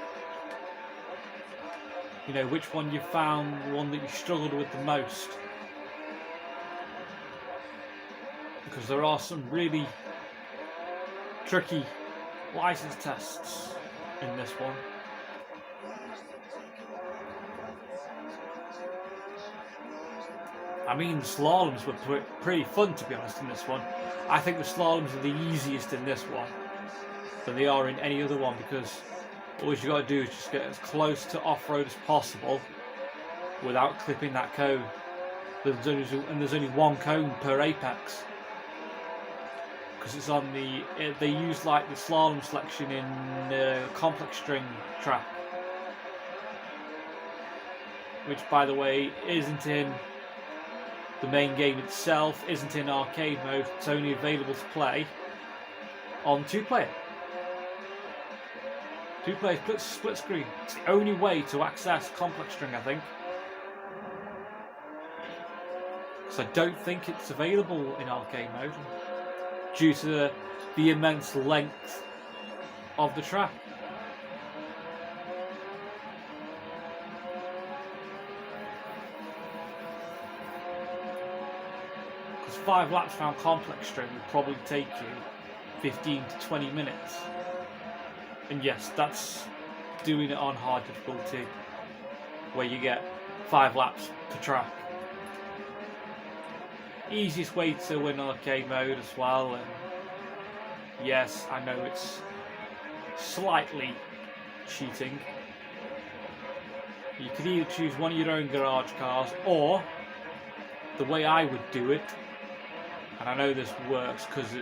You know, which one you found the one that you struggled with the most. Because there are some really tricky license tests in this one. I mean, the slaloms were pretty fun, to be honest, in this one. I think the slaloms are the easiest in this one than they are in any other one, because all you got to do is just get as close to off-road as possible without clipping that cone. There's only one cone per apex, because it's on the. They use like the slalom selection in complex string track, which, by the way, isn't in the main game itself, isn't in arcade mode. It's only available to play on 2-player. 2-player split screen. It's the only way to access complex string, I think. Because I don't think it's available in arcade mode due to the immense length of the track. Because 5 laps around complex string would probably take you 15 to 20 minutes. And yes, that's doing it on hard difficulty, where you get 5 laps per track. Easiest way to win arcade mode as well, and yes, I know it's slightly cheating. You could either choose one of your own garage cars, or the way I would do it, and I know this works because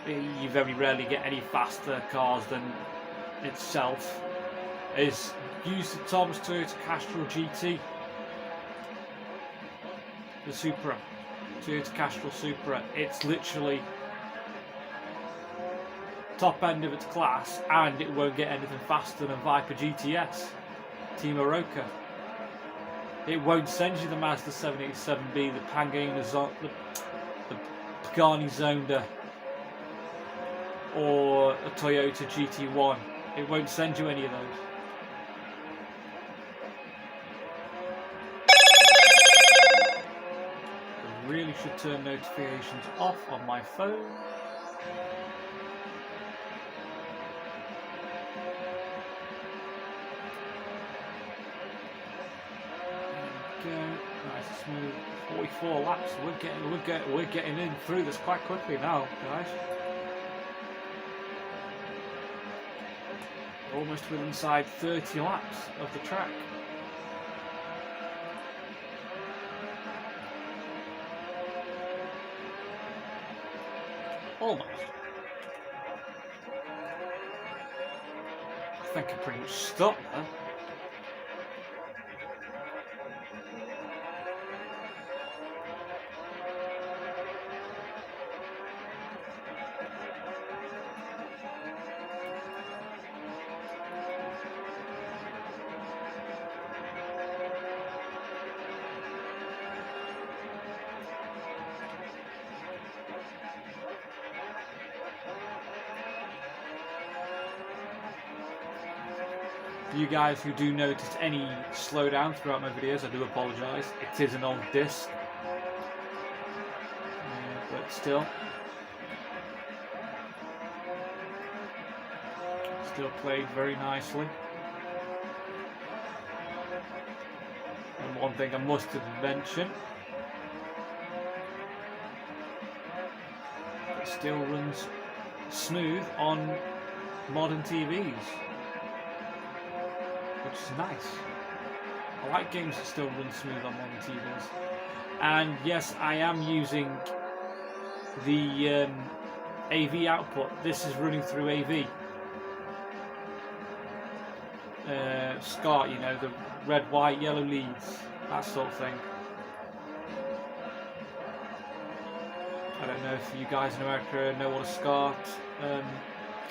you very rarely get any faster cars than itself, is use the Thomas Toyota Castrol GT, the Supra, Toyota Castrol Supra. It's literally top end of its class, and it won't get anything faster than Viper GTS, Team Oroka. It won't send you the Mazda 787B, the Pagani Zonda, or a Toyota GT1. It won't send you any of those. I really should turn notifications off on my phone. There we go. Nice and smooth. 44 laps. We're getting in through this quite quickly now, guys. Almost within inside 30 laps of the track. Almost. I think I pretty much stopped there. For you guys who do notice any slowdown throughout my videos, I do apologise. It is an old disc, but still played very nicely. And one thing I must mention, it still runs smooth on modern TVs. Which is nice. I like games that still run smooth on modern TVs. And yes, I am using the AV output. This is running through AV. SCART, you know, the red, white, yellow leads, that sort of thing. I don't know if you guys in America know what a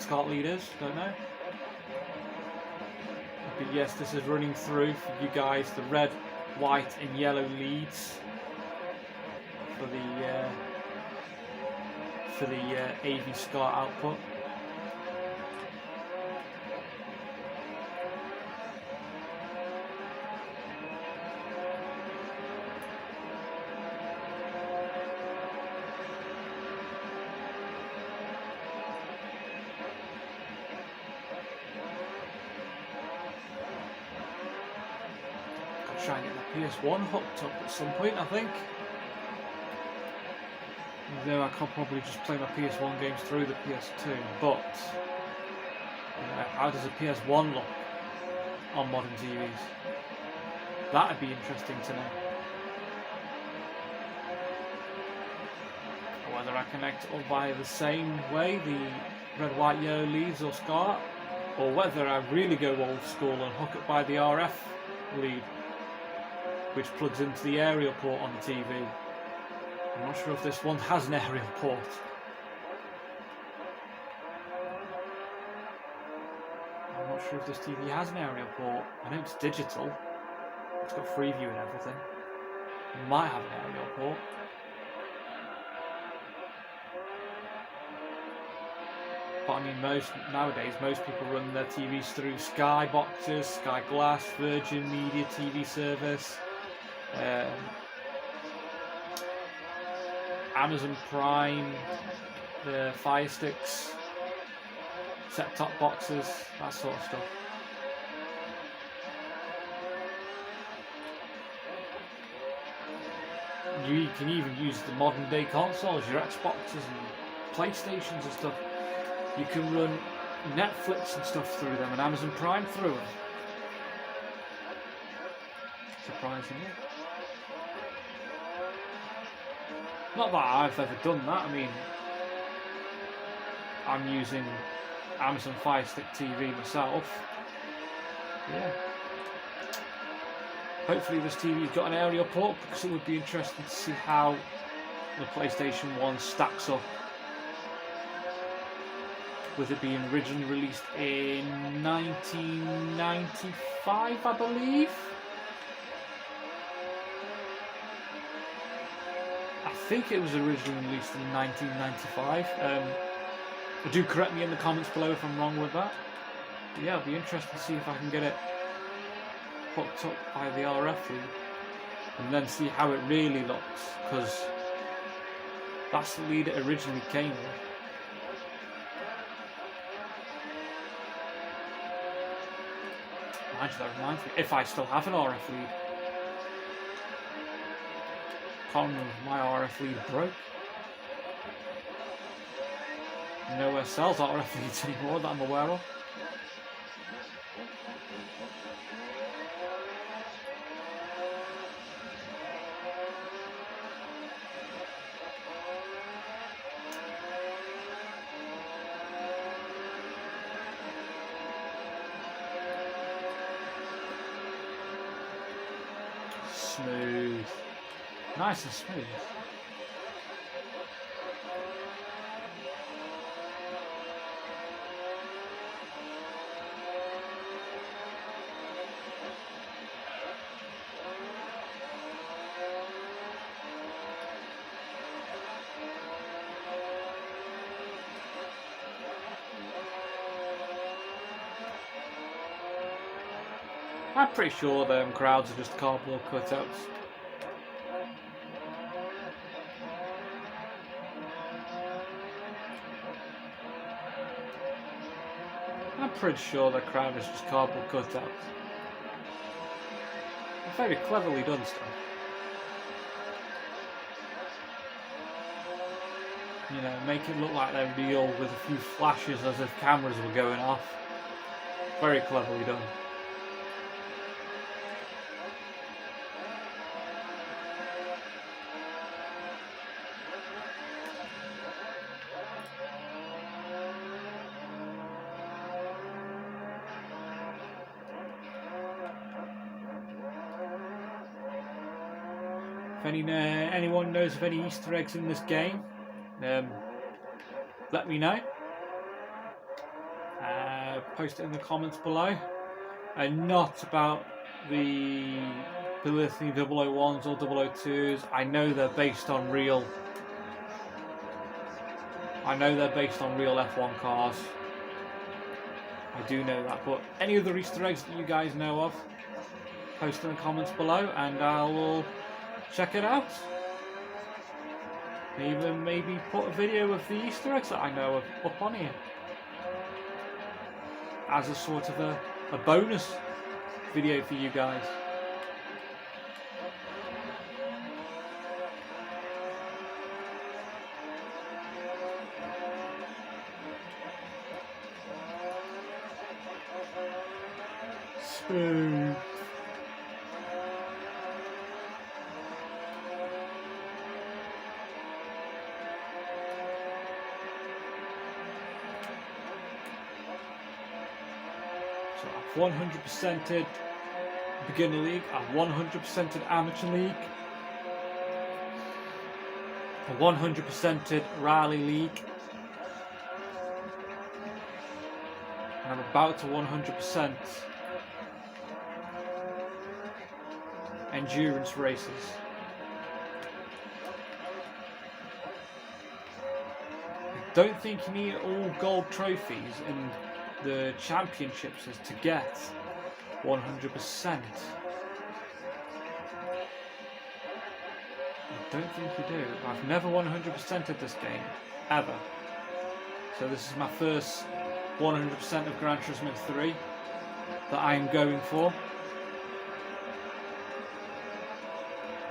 SCART lead is. Don't know. But yes, this is running through for you guys the red, white and yellow leads for the AV SCART output. Try and get the PS1 hooked up at some point, I think. Though I could probably just play my PS1 games through the PS2, but you know, how does a PS1 look on modern TVs? That'd be interesting to know. Whether I connect it all via the same way, the red, white, yellow leads or SCART, or whether I really go old school and hook it by the RF lead, which plugs into the aerial port on the TV. I'm not sure if this one has an aerial port. I'm not sure if this TV has an aerial port. I know it's digital. It's got Freeview and everything. It might have an aerial port. But I mean, nowadays most people run their TVs through Sky boxes, Sky Glass, Virgin Media TV service. Amazon Prime, the Fire Sticks, set-top boxes, that sort of stuff. You can even use the modern day consoles, your Xboxes and PlayStations and stuff. You can run Netflix and stuff through them and Amazon Prime through them. Surprisingly. Not that I've ever done that. I mean, I'm using Amazon Fire Stick TV myself. Yeah. Hopefully this TV's got an aerial port, because it would be interesting to see how the PlayStation 1 stacks up with it being originally released in 1995, I believe. I think it was originally released in 1995. Do correct me in the comments below if I'm wrong with that. But yeah, it'll be interesting to see if I can get it hooked up by the RF lead and then see how it really looks, because that's the lead it originally came with. Actually, that reminds me, if I still have an RF lead. Can't remember if my RF lead broke. Nowhere sells RF leads anymore that I'm aware of. smooth. Nice and smooth. I'm pretty sure them crowds are just cardboard cutouts. I'm pretty sure the crowd is just cardboard cutouts. Very cleverly done stuff. You know, make it look like they're real with a few flashes as if cameras were going off. Very cleverly done. If anyone knows of any Easter eggs in this game, let me know. Post it in the comments below. And not about the Pilothy 001s or 002s. I know they're based on real. I know they're based on real F1 cars. I do know that. But any other Easter eggs that you guys know of, post in the comments below, and I will check it out. Even maybe put a video of the Easter eggs that I know of up on here as a sort of a bonus video for you guys. Smooth. So I've 100%ed beginner league, I've 100%ed amateur league, I've 100%ed rally league, and I'm about to 100% endurance races. I don't think you need all gold trophies in the championships is to get 100%. I don't think you do. I've never 100%ed this game, ever. So this is my first 100% of Gran Turismo 3 that I am going for.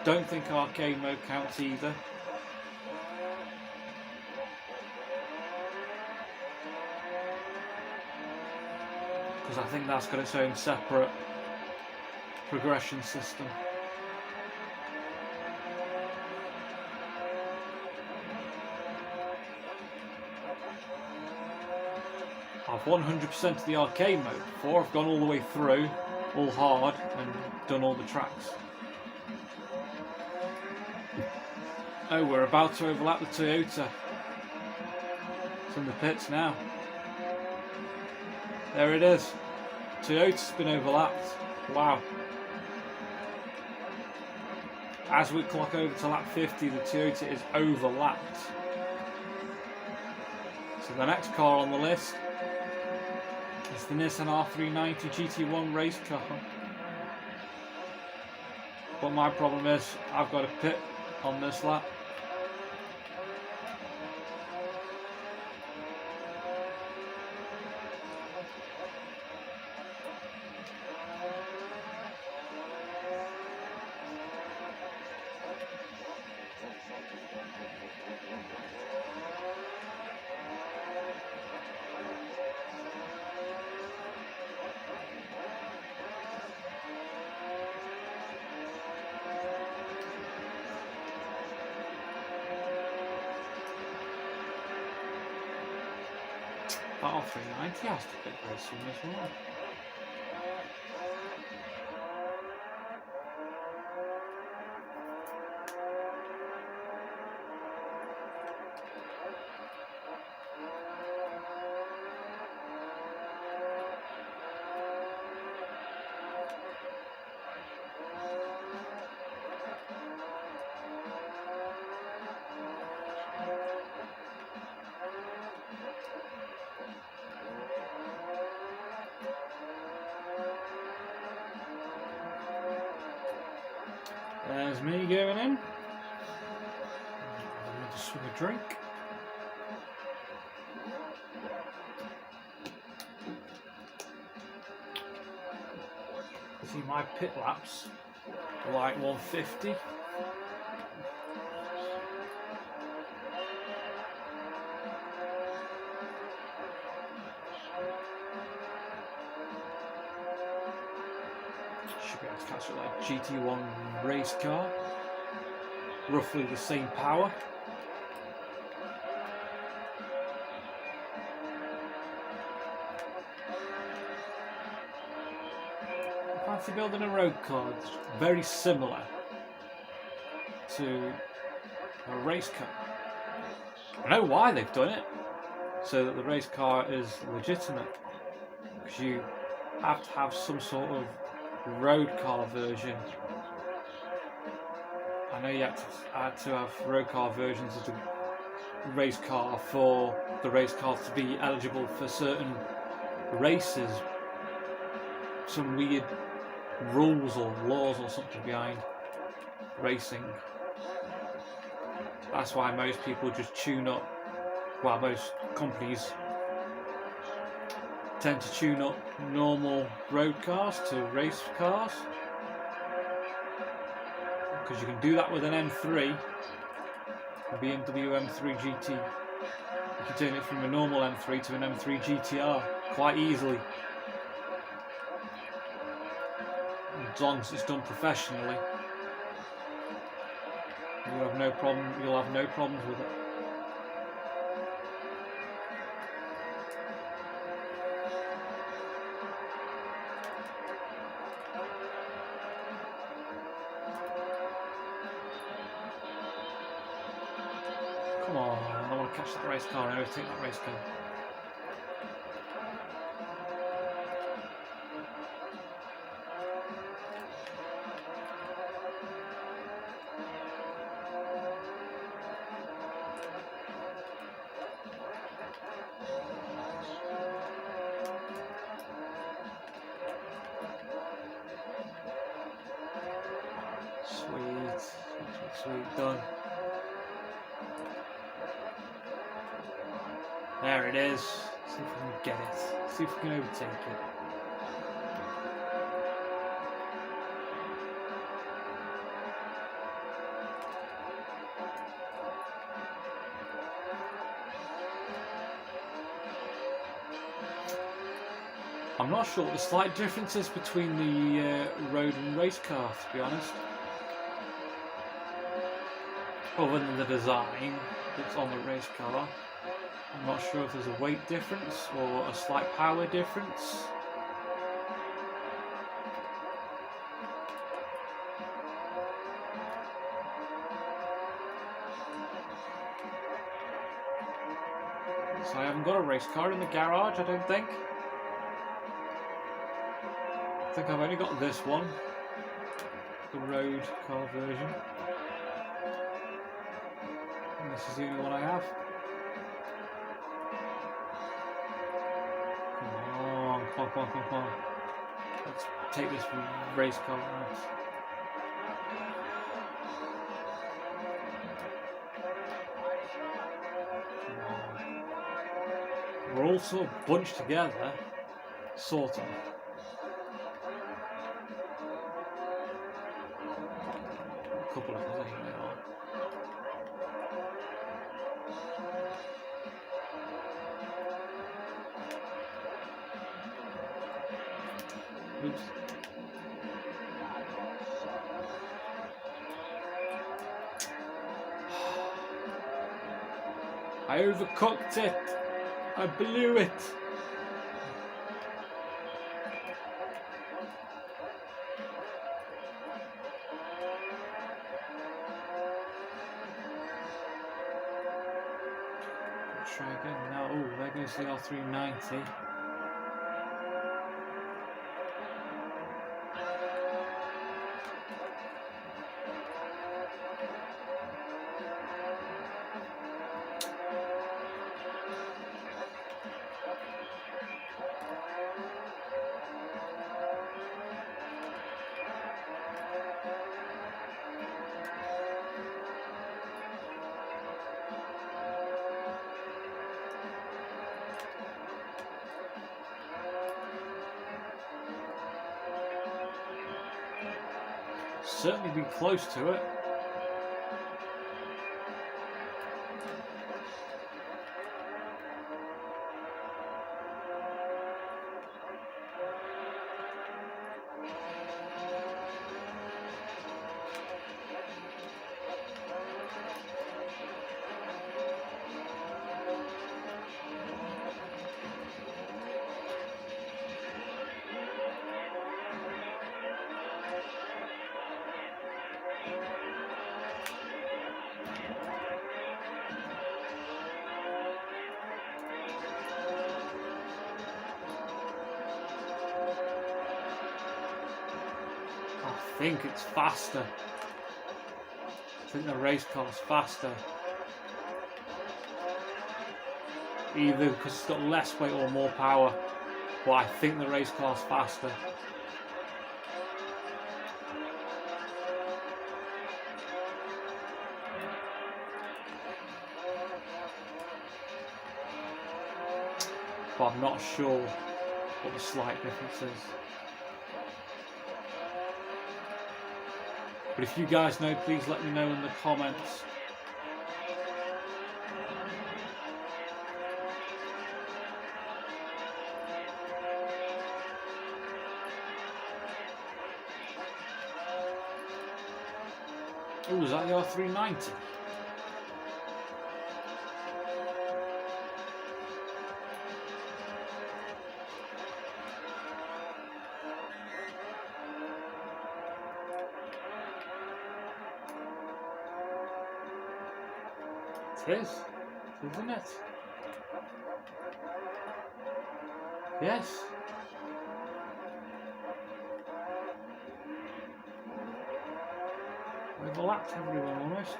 Don't think arcade mode counts either. Because I think that's got its own separate progression system. I've 100% the arcade mode before. I've gone all the way through, all hard, and done all the tracks. Oh, we're about to overlap the Toyota. It's in the pits now. There it is. Toyota's been overlapped. Wow. As we clock over to lap 50, the Toyota is overlapped. So the next car on the list is the Nissan R390 GT1 race car. But my problem is, I've got a pit on this lap. That R390 has to pick very soon as well. There's me going in. Another swig of drink. See, my pit laps are like 150. Should be able to catch it like GT1 race car. Roughly the same power. Fancy building a road car that's very similar to a race car. I know why they've done it, so that the race car is legitimate, because you have to have some sort of road car version. I know you had to have road car versions of the race car for the race car to be eligible for certain races. Some weird rules or laws or something behind racing. That's why most people just tune up, well, most companies tend to tune up normal road cars to race cars, because you can do that with an M3, a BMW M3 GT. You can turn it from a normal M3 to an M3 GTR quite easily, as long as it's done professionally. You'll have no problems with it. Come on, I want to catch that race car and overtake that race car. Sweet, done. There it is. See if we can get it. See if we can overtake it. I'm not sure what the slight difference is between the road and race car, to be honest. Other than the design that's on the race car, I'm not sure if there's a weight difference or a slight power difference. So I haven't got a race car in the garage, I don't think. I think I've only got this one, the road car version. And this is the only one I have. Come on. Let's take this race car out. We're all sort of bunched together, sort of. A couple of us anyway are. Oops. I overcooked it. I blew it. Let's try again now. Oh, there goes the R390. Certainly been close to it. I think it's faster. I think the race car's faster. Either because it's got less weight or more power. But I think the race car's faster. But I'm not sure what the slight difference is. But if you guys know, please let me know in the comments. Oh, is that the R390? It is, isn't it? Yes. Overlapped everyone almost.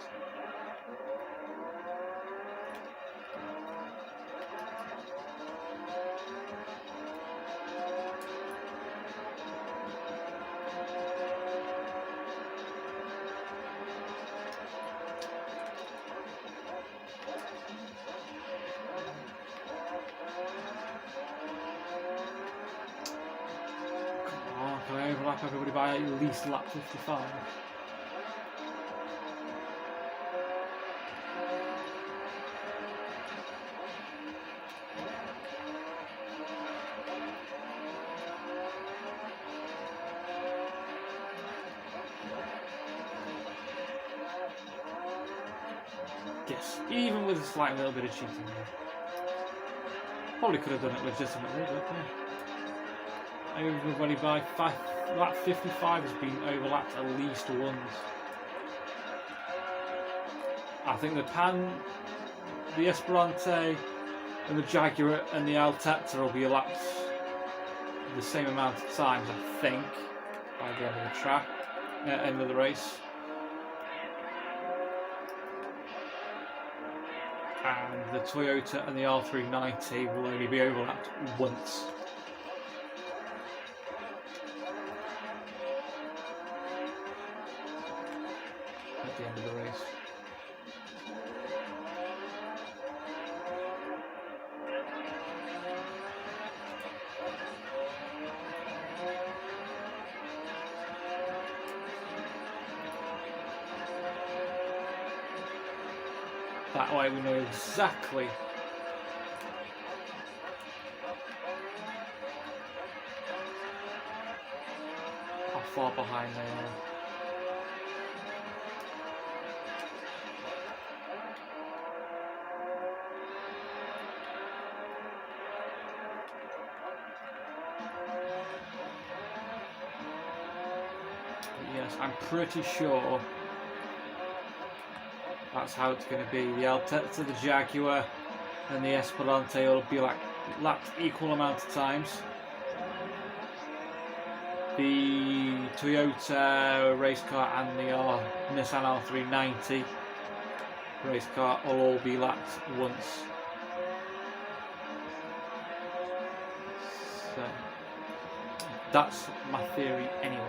Can I overlap everybody by at least lap 55? Yes, even with a slight little bit of cheating there. Probably could have done it legitimately, but yeah. Everybody by lap 55 has been overlapped at least once. I think the Esperante and the Jaguar and the Altezza will be lapped the same amount of times, I think, by the end of the track, end of the race. And the Toyota and the R390 will only be overlapped once. At the end of the race. That way we know exactly how far behind they are. But yes, I'm pretty sure that's how it's going to be. The Altezza, the Jaguar and the Esperante will be lapped equal amount of times. The Toyota race car and the Nissan R390 race car will all be lapped once. So that's my theory anyway.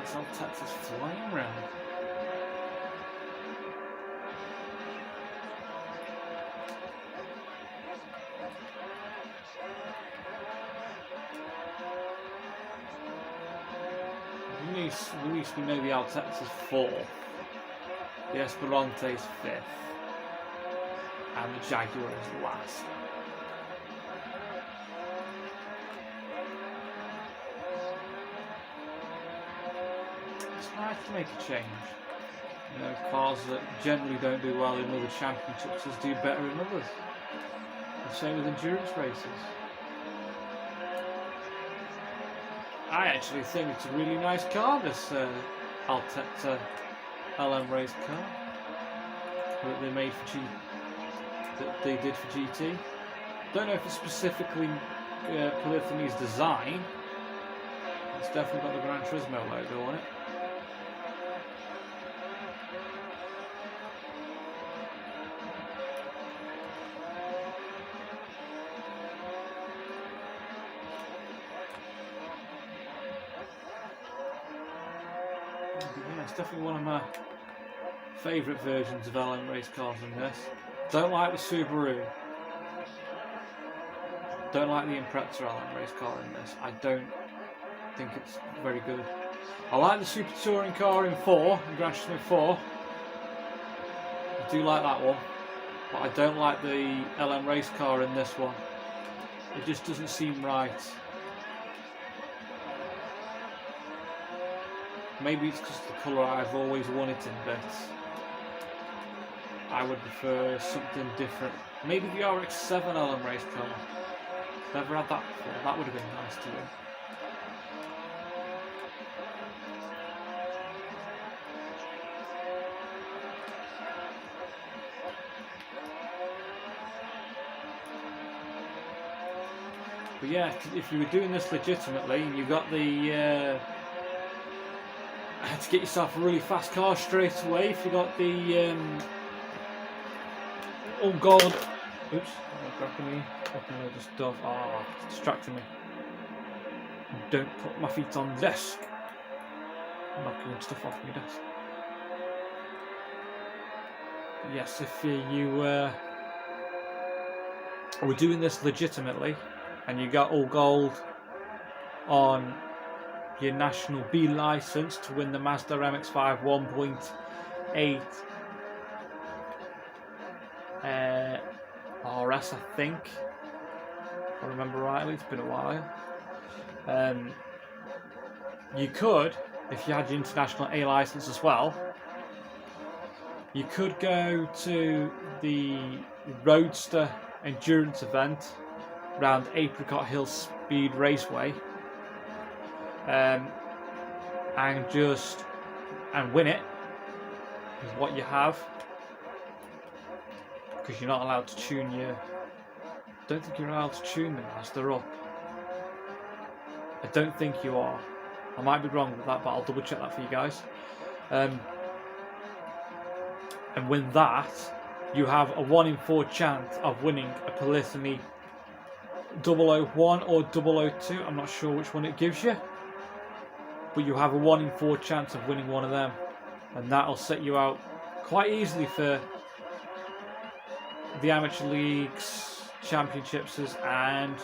This Altezza's flying round. At least we know the Altezza's 4th, the Esperante's 5th, and the Jaguar is last. It's nice to make a change. You know, cars that generally don't do well in other championships just do better in others. The same with endurance races. I actually think it's a really nice car, this Altezza LM race car that they made for that they did for GT. Don't know if it's specifically Polyphony's design. It's definitely got the Gran Turismo logo on it. Yeah, it's definitely one of my favourite versions of LM race cars in this. Don't like the Subaru. Don't like the Impreza LM race car in this. I don't think it's very good. I like the Super Touring car in Gran Turismo 4. I do like that one. But I don't like the LM race car in this one. It just doesn't seem right. Maybe it's because the colour I've always wanted in, but I would prefer something different. Maybe the RX-7 LM race car. Never had that before. That would have been nice to win. But yeah, if you were doing this legitimately and you got the to get yourself a really fast car straight away, if you got the all gold. Oops, I'm grabbing me up and load of stuff. Ah, it's distracting me. Don't put my feet on the desk. I'm knocking stuff off my desk. But yes, if you were doing this legitimately and you got all gold on your National B license to win the Mazda MX-5 1.8 RS, I think, if I remember rightly. It's been a while. You could, if you had your International A license as well, you could go to the Roadster endurance event around Apricot Hill Speed Raceway and win it with what you have, because you're not allowed to tune your. I don't think you're allowed to tune them as they're up. I don't think you are. I might be wrong with that, but I'll double check that for you guys. And with that, you have a 1 in 4 chance of winning a Polyphony 001 or 002. I'm not sure which one it gives you, but you have a 1 in 4 chance of winning one of them, and that'll set you out quite easily for the amateur leagues, championships, and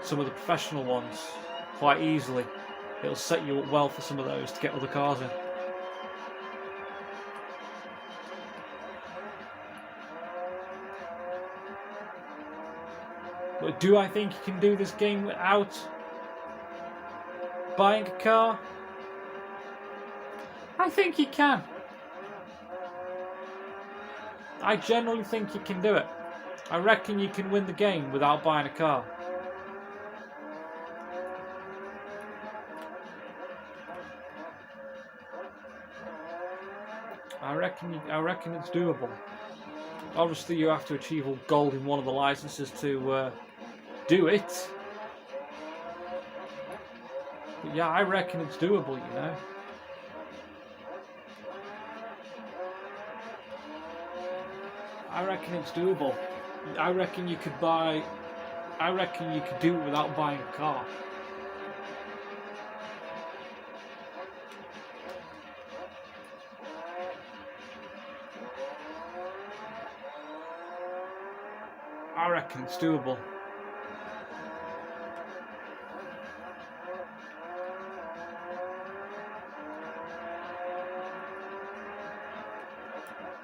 some of the professional ones. Quite easily, it'll set you up well for some of those to get other cars in. But do I think you can do this game without buying a car? I think you can. I generally think you can do it. I reckon you can win the game without buying a car. I reckon it's doable. Obviously, you have to achieve all gold in one of the licenses to do it. But yeah, I reckon it's doable, you know. I reckon it's doable. I reckon you could do it without buying a car. I reckon it's doable.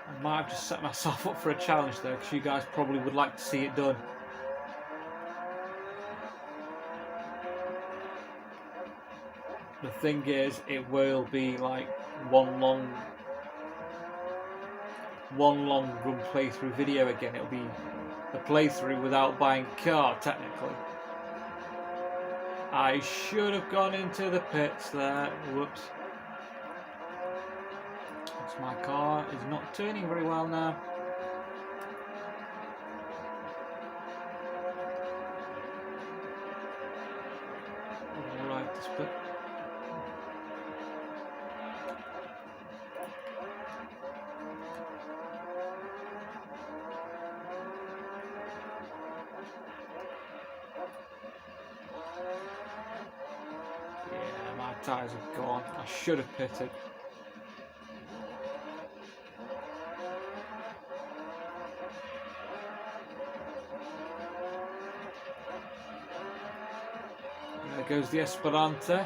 I might have just set myself up for a challenge though, because you guys probably would like to see it done. The thing is, it will be like one long run playthrough video again. It'll be a playthrough without buying a car, technically. I should have gone into the pits there. Whoops. My car is not turning very well now. Right, this bit. Yeah, my tyres are gone. I should have pitted. There goes the Esperante.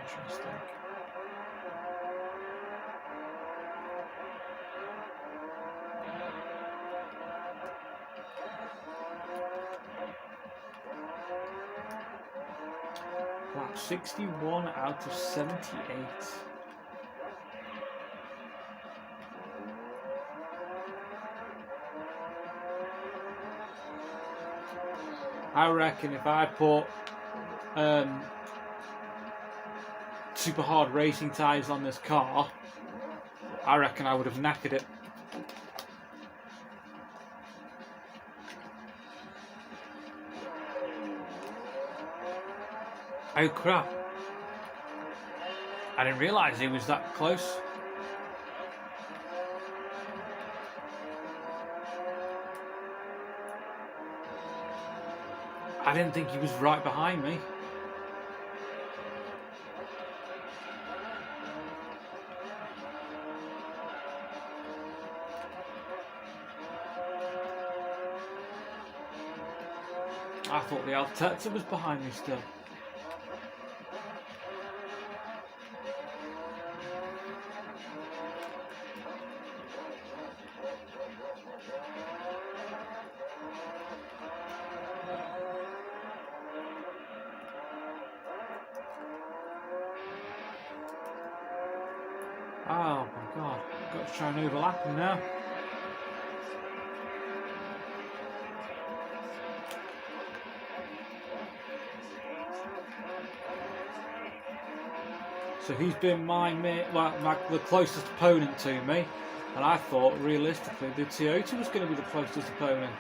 Interesting. Lap 61 out of 78. I reckon if I put super hard racing tyres on this car, I reckon I would have knackered it. Oh crap. I didn't realise it was that close. I didn't think he was right behind me. I thought the Altezza was behind me still. Oh my god, I've got to try and overlap him now. So he's been the closest opponent to me, and I thought realistically the Toyota was going to be the closest opponent.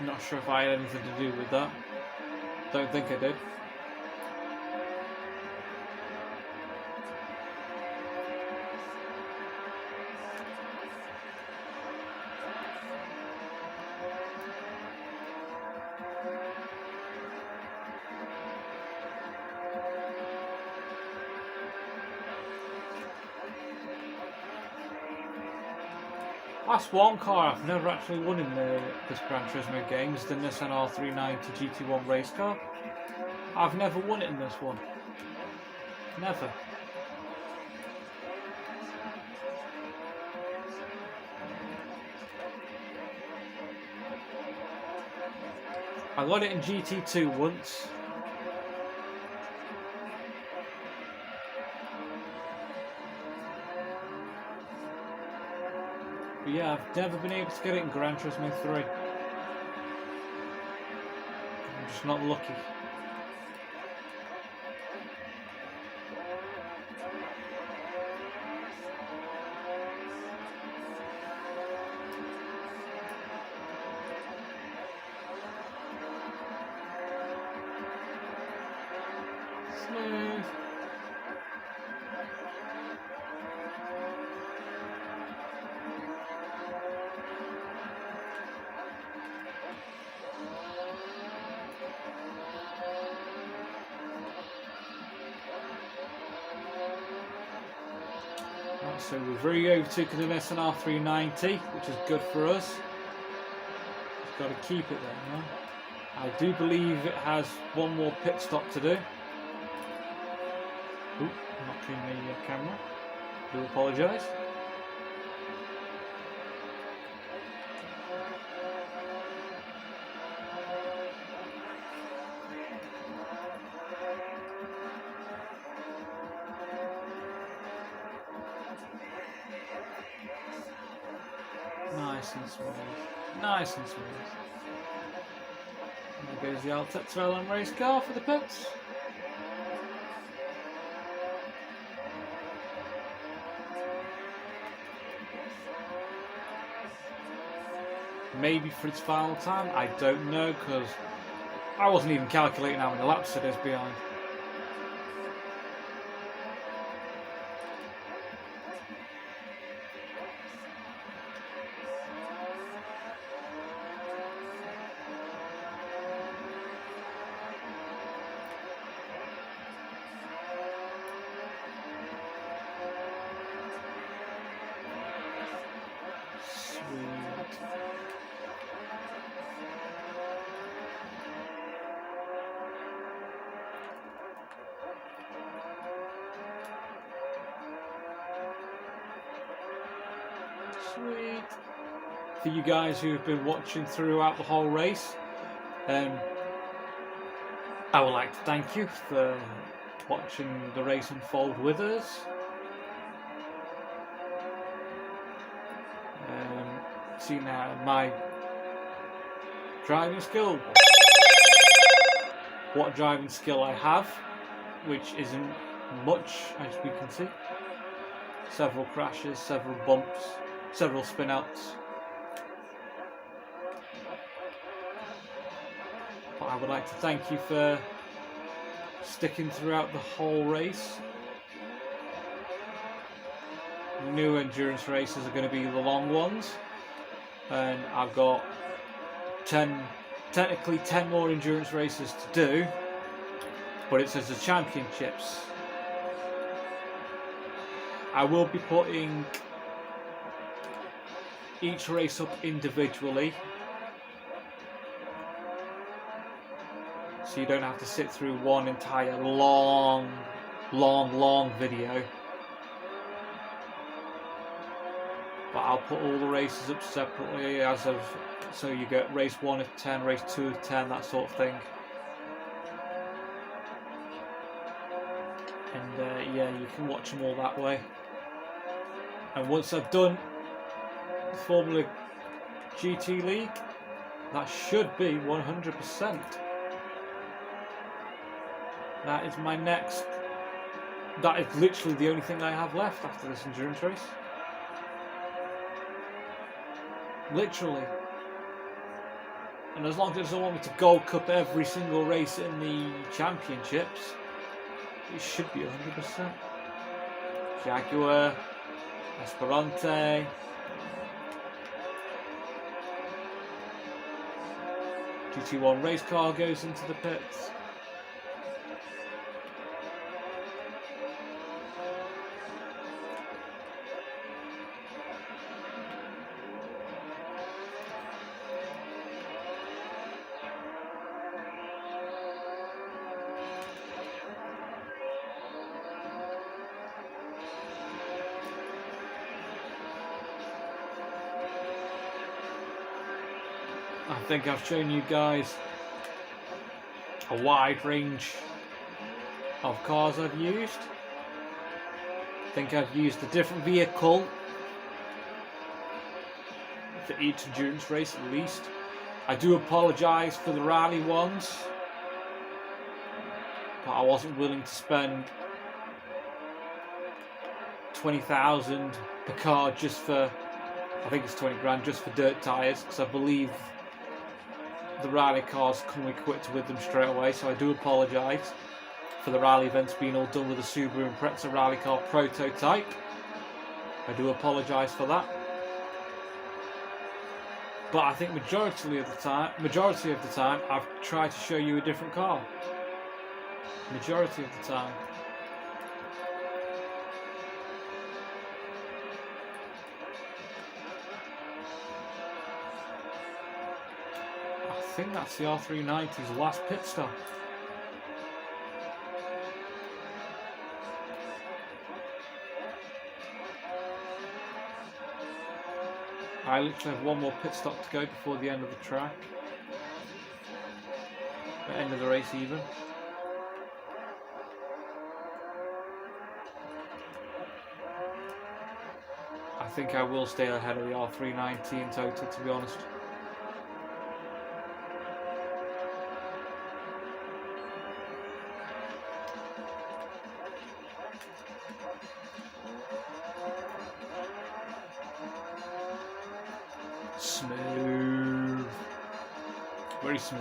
I'm not sure if I had anything to do with that. Don't think I did. That's one car I've never actually won in this Gran Turismo game, is the Nissan R390 GT1 race car. I've never won it in this one. Never. I got it in GT2 once. But yeah, I've never been able to get it in Gran Turismo 3. I'm just not lucky. so we've really overtaken the Nissan R390, which is good for us. Just got to keep it there, man. I do believe it has one more pit stop to do. Ooh, knocking the camera. I do apologise. Nice and smooth. Nice and smooth. And there goes the Altex Vellum race car for the pits. Maybe for its final time, I don't know, because I wasn't even calculating how many laps it is behind. Sweet. For you guys who have been watching throughout the whole race, I would like to thank you for watching the race unfold with us. See now my driving skill, what driving skill I have, which isn't much, as we can see. Several crashes, several bumps, several spin outs. But I would like to thank you for sticking throughout the whole race. New endurance races are going to be the long ones, and I've got technically 10 more endurance races to do, but it's as the championships. I will be putting each race up individually, so you don't have to sit through one entire long video. But I'll put all the races up separately, so you get race 1 of 10, race 2 of 10, that sort of thing. And yeah, you can watch them all that way. And once I've done the Formula GT League, that should be 100%. That is my next. That is literally the only thing I have left after this endurance race. Literally. And as long as it doesn't want me to Gold Cup every single race in the championships, it should be 100%. Jaguar, Esperante, GT1 race car goes into the pits. I think I've shown you guys a wide range of cars I've used. I think I've used a different vehicle for each endurance race at least. I do apologise for the rally ones, but I wasn't willing to spend 20,000 per car just for, I think it's 20 grand just for dirt tyres, because I believe the rally cars come equipped with them straight away. So I do apologise for the rally events being all done with a Subaru Impreza rally car prototype. I do apologise for that. But I think majority of the time I've tried to show you a different car. Majority of the time. think that's the R390's last pit stop. I literally have one more pit stop to go before the end of the track. The end of the race even. I think I will stay ahead of the R390 in total, to be honest. Smooth. Very smooth.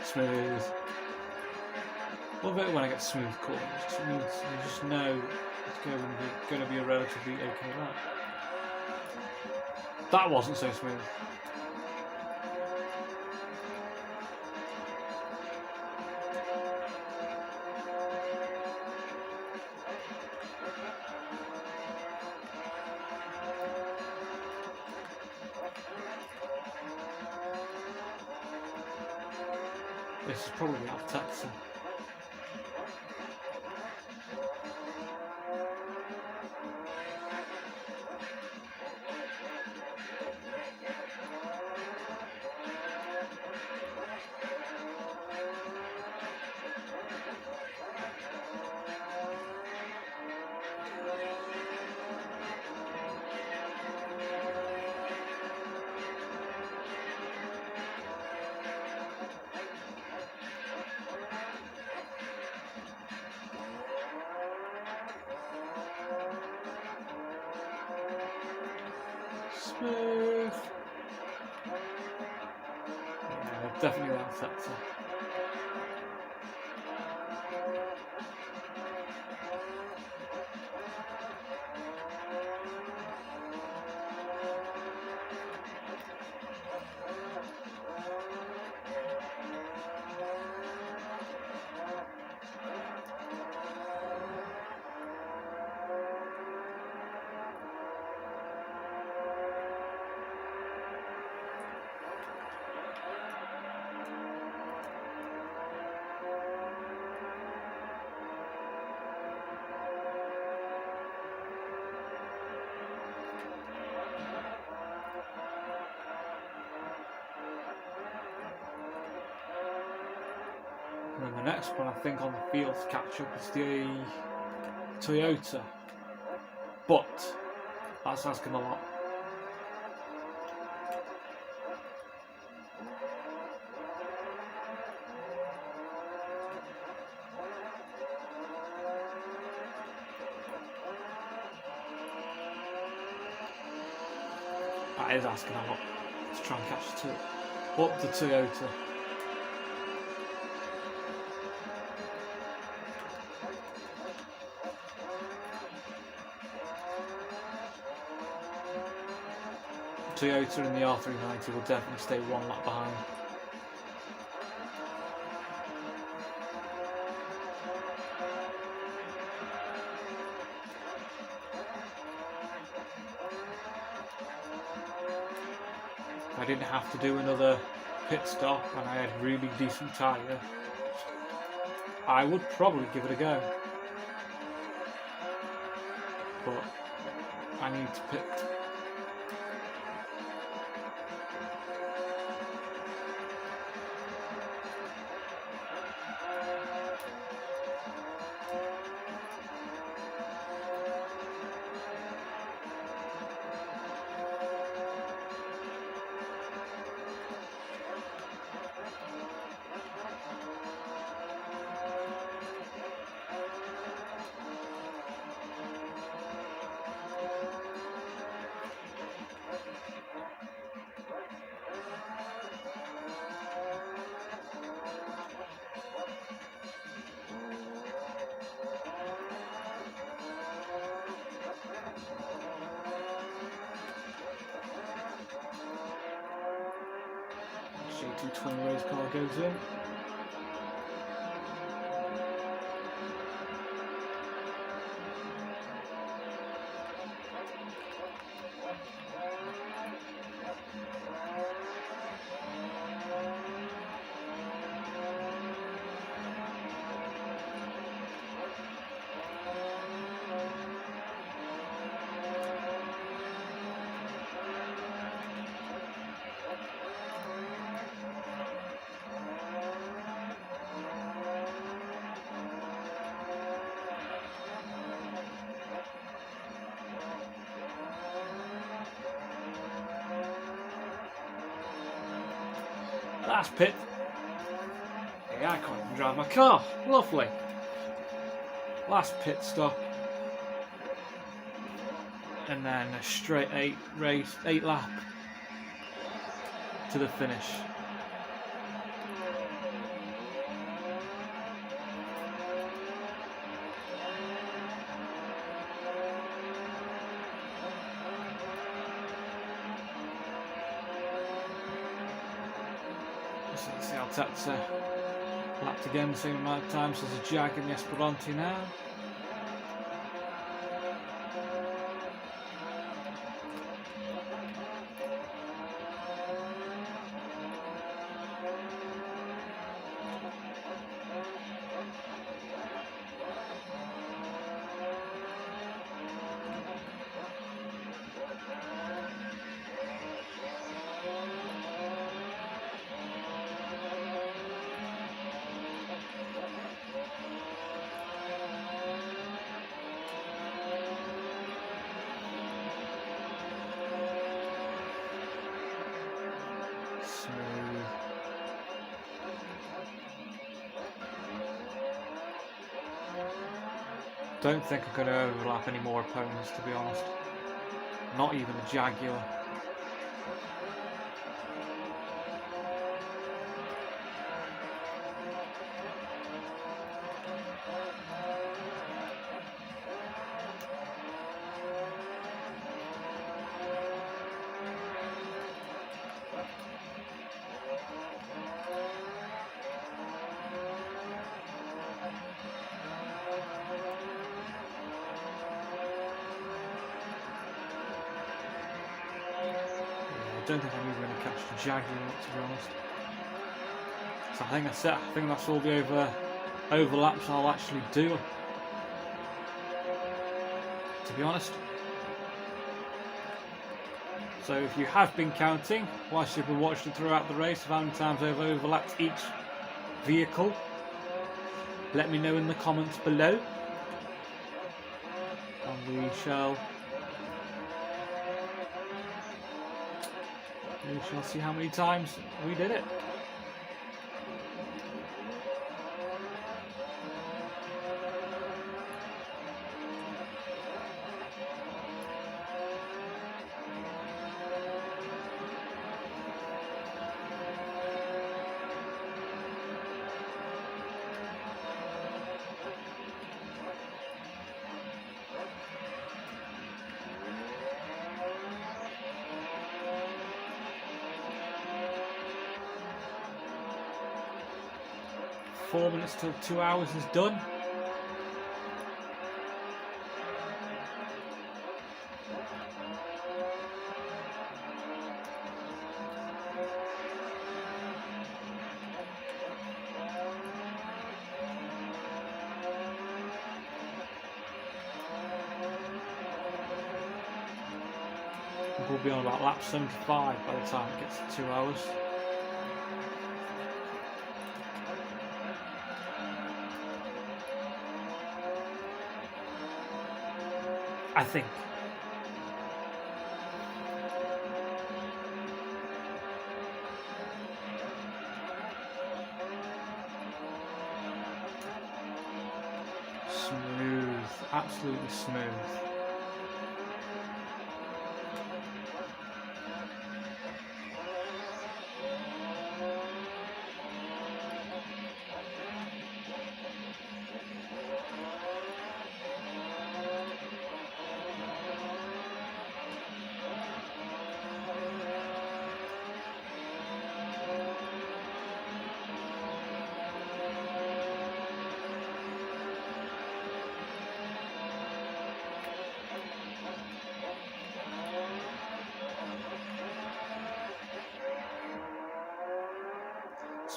Smooth. Love it when I get smooth corners, because it means you just know it's going to be a relatively okay lap. That wasn't so smooth. This is probably out of taxi. Smooth. Yeah, definitely out of taxi. And then the next one I think on the field to catch up is the Toyota, but that's asking a lot. That is asking a lot to try and catch up the Toyota. Toyota and the R390 will definitely stay one lap behind. If I didn't have to do another pit stop and I had really decent tyre, I would probably give it a go. But I need to pit. JT20 race car goes in. Last pit. Yeah, I can't even drive my car. Lovely. Last pit stop. And then a straight 8 lap to the finish. So let's see how that's lapped again the same amount of times as a Jag in the Esperanti now. Don't think I'm going to overlap any more opponents, to be honest. Not even the Jaguar. I don't think I'm even going to catch the Jaguar, to be honest. So I think that's it. I think that's all the overlaps I'll actually do, to be honest. So if you have been counting whilst you've been watching throughout the race of how many times I've overlapped each vehicle, let me know in the comments below, and we shall see how many times we did it. Four minutes till 2 hours is done. We'll be on about lap 75 by the time it gets to 2 hours. I think. Smooth, absolutely smooth.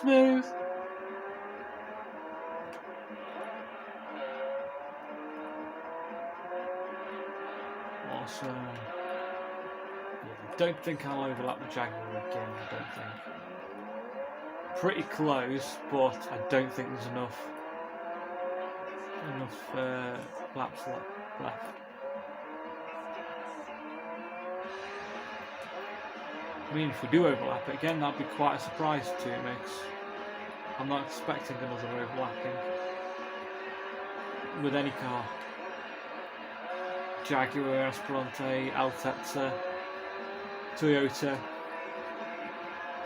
Smooth. Awesome. Yeah, I don't think I'll overlap the Jaguar again, I don't think. Pretty close, but I don't think there's enough laps left. I mean, if we do overlap it again, that'd be quite a surprise to me. I'm not expecting another overlapping with any car. Jaguar, Esperante, Altezza, Toyota,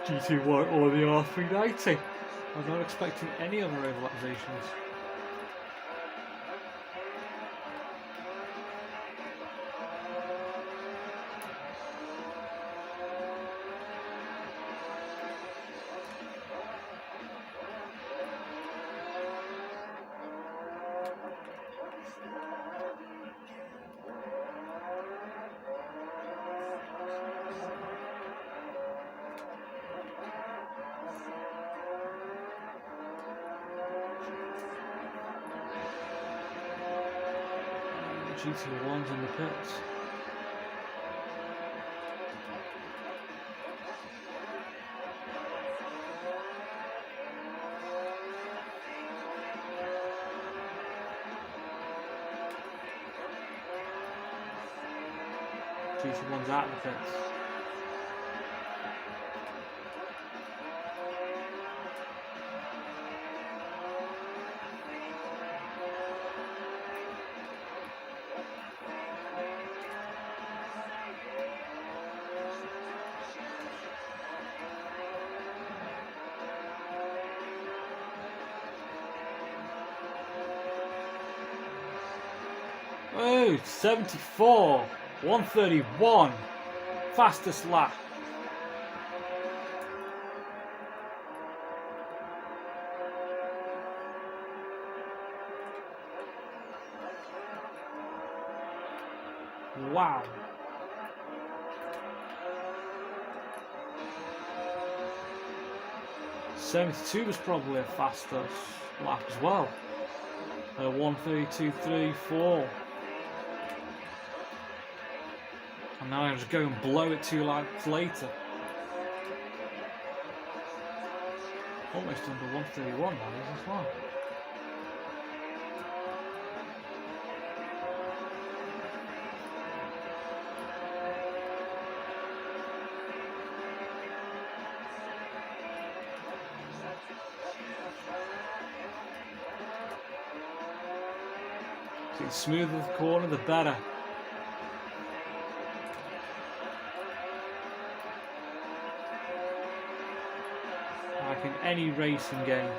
GT1 or the R390. I'm not expecting any other overlapizations. GT1's in the pits. GT1's out of the pits. Oh, 74, 131, fastest lap. Wow. '72 was probably a faster lap as well. 132.34. And now I just go and blow it 2 laps later. Almost under 131 now as well. The smoother the corner, the better. Like in any racing game,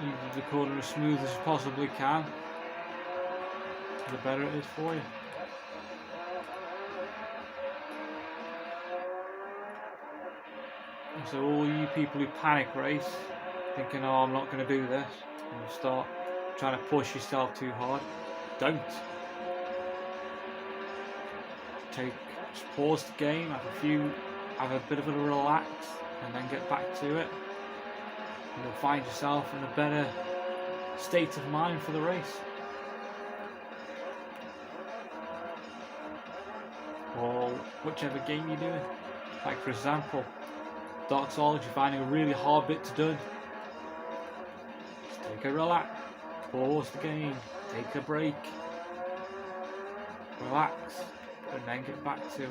you do the corner as smooth as you possibly can, the better it is for you. And so all you people who panic race, thinking, oh, I'm not going to do this, and you start trying to push yourself too hard, don't. Just pause the game, have a bit of a relax, and then get back to it. And you'll find yourself in a better state of mind for the race. Or whichever game you're doing. Like for example, Dark Souls, you're finding a really hard bit to do. Just take a relax, pause the game, take a break, relax, and then get back to it.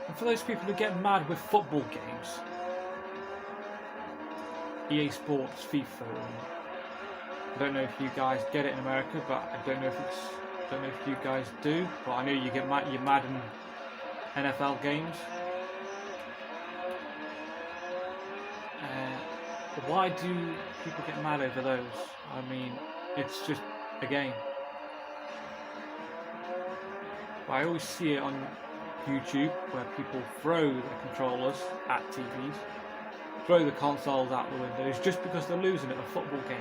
And for those people who get mad with football games, EA Sports, FIFA, I don't know if you guys get it in America, but I don't know if you guys do, but I know you get mad, you're mad in NFL games. Why do people get mad over those? I mean, it's just a game. I always see it on YouTube where people throw the controllers at TVs, throw the consoles out the windows just because they're losing at a football game.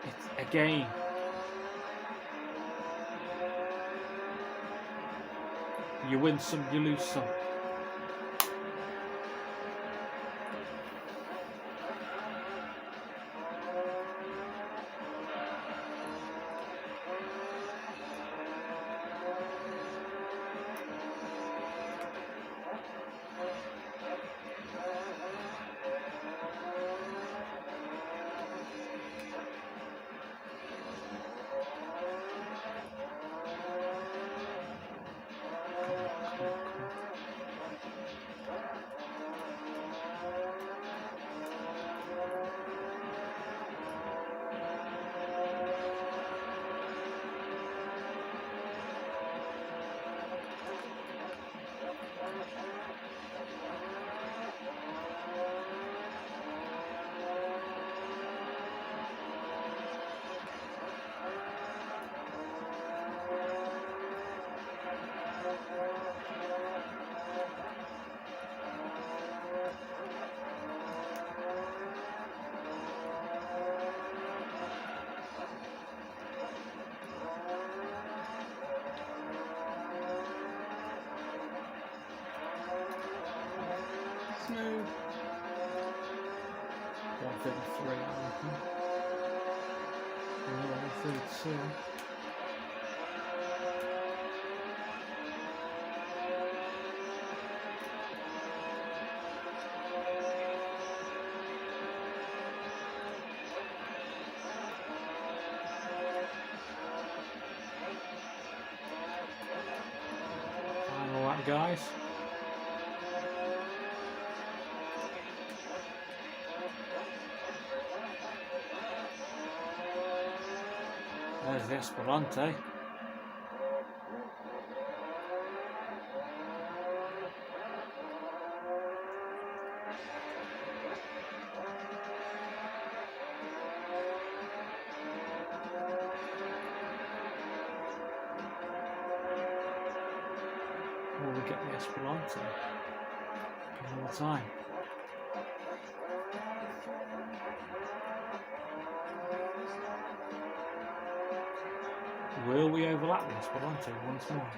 It's a game. You win some, you lose some. Smooth. 133, I reckon. 132. Final lap, guys. There's the Esperante. Will we get the Esperante another time? Will we overlap the Esperante once more?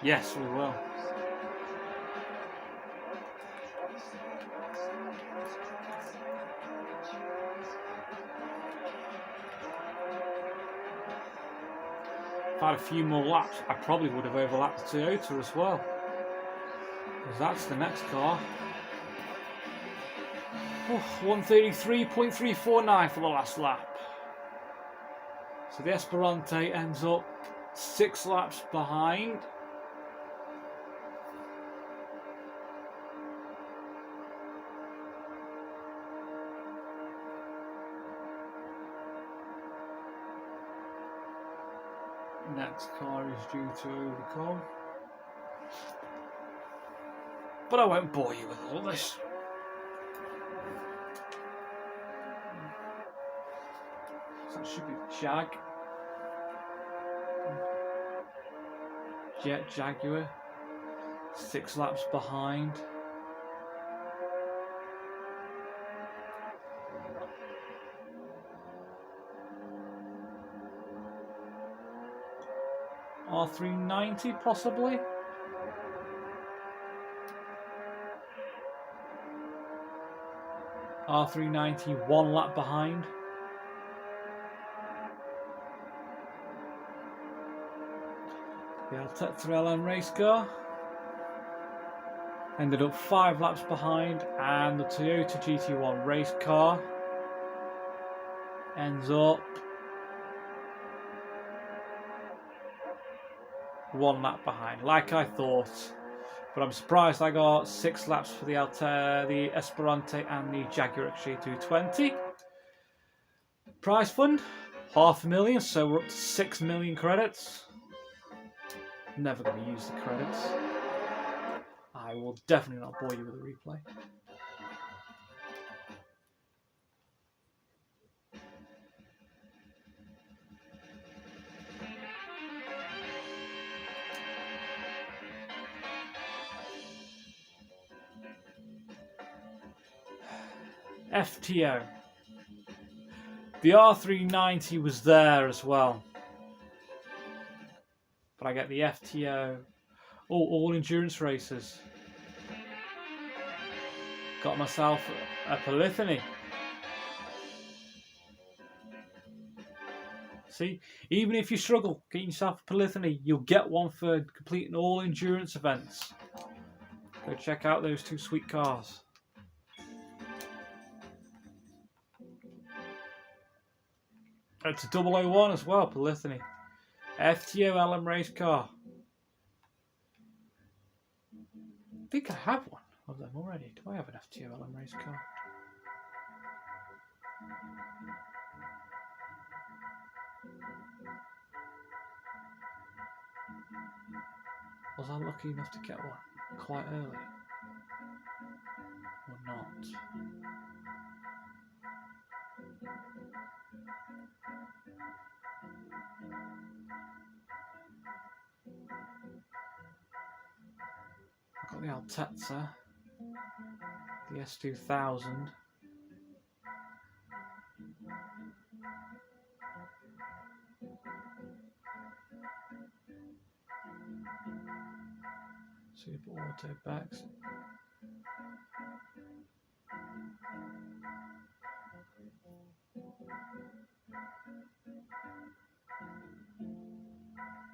Yes, we will. If I had a few more laps, I probably would have overlapped the Toyota as well. Because that's the next car. 133.349 for the last lap. So the Esperante ends up 6 laps behind. Next car is due to overcome. But I won't bore you with all this. So that should be Jet Jaguar, 6 laps behind. R390 possibly. R390 1 lap behind. The Altezza LM race car ended up 5 laps behind, and the Toyota GT1 race car ends up 1 lap behind, like I thought. But I'm surprised I got 6 laps for the Esperante and the Jaguar XJ220. Prize fund 500,000, so we're up to 6 million credits. Never going to use the credits. I will definitely not bore you with a replay. FTO. The R390 was there as well. But I get the FTO. Oh, all endurance races. Got myself a polyphony. See, even if you struggle getting yourself a polyphony, you'll get one for completing all endurance events. Go check out those two sweet cars. It's a 001 as well, polyphony. FTO LM race car. I think I have one of them already. Do I have an FTO LM race car? Was I lucky enough to get one quite early? Or not? I got the Altezza, the S2000. Super Auto backs.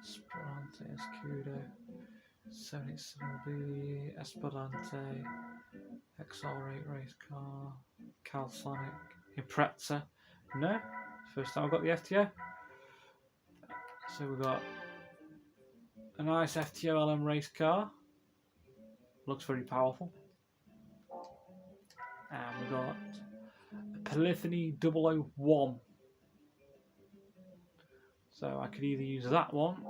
Esperante Escudo, 77B, Esperante, XR8 race car, Calsonic, Impreza. No, first time I got the FTO. So we've got a nice FTO LM race car. Looks very powerful. And we've got a Polyphony 001. So I could either use that one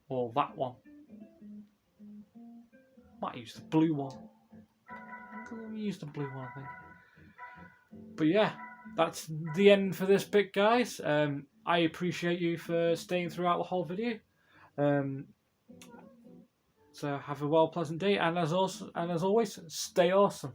or that one. Might use the blue one. I'll use the blue one, I think. But yeah, that's the end for this bit, guys. I appreciate you for staying throughout the whole video. So have a pleasant day, and as always, stay awesome.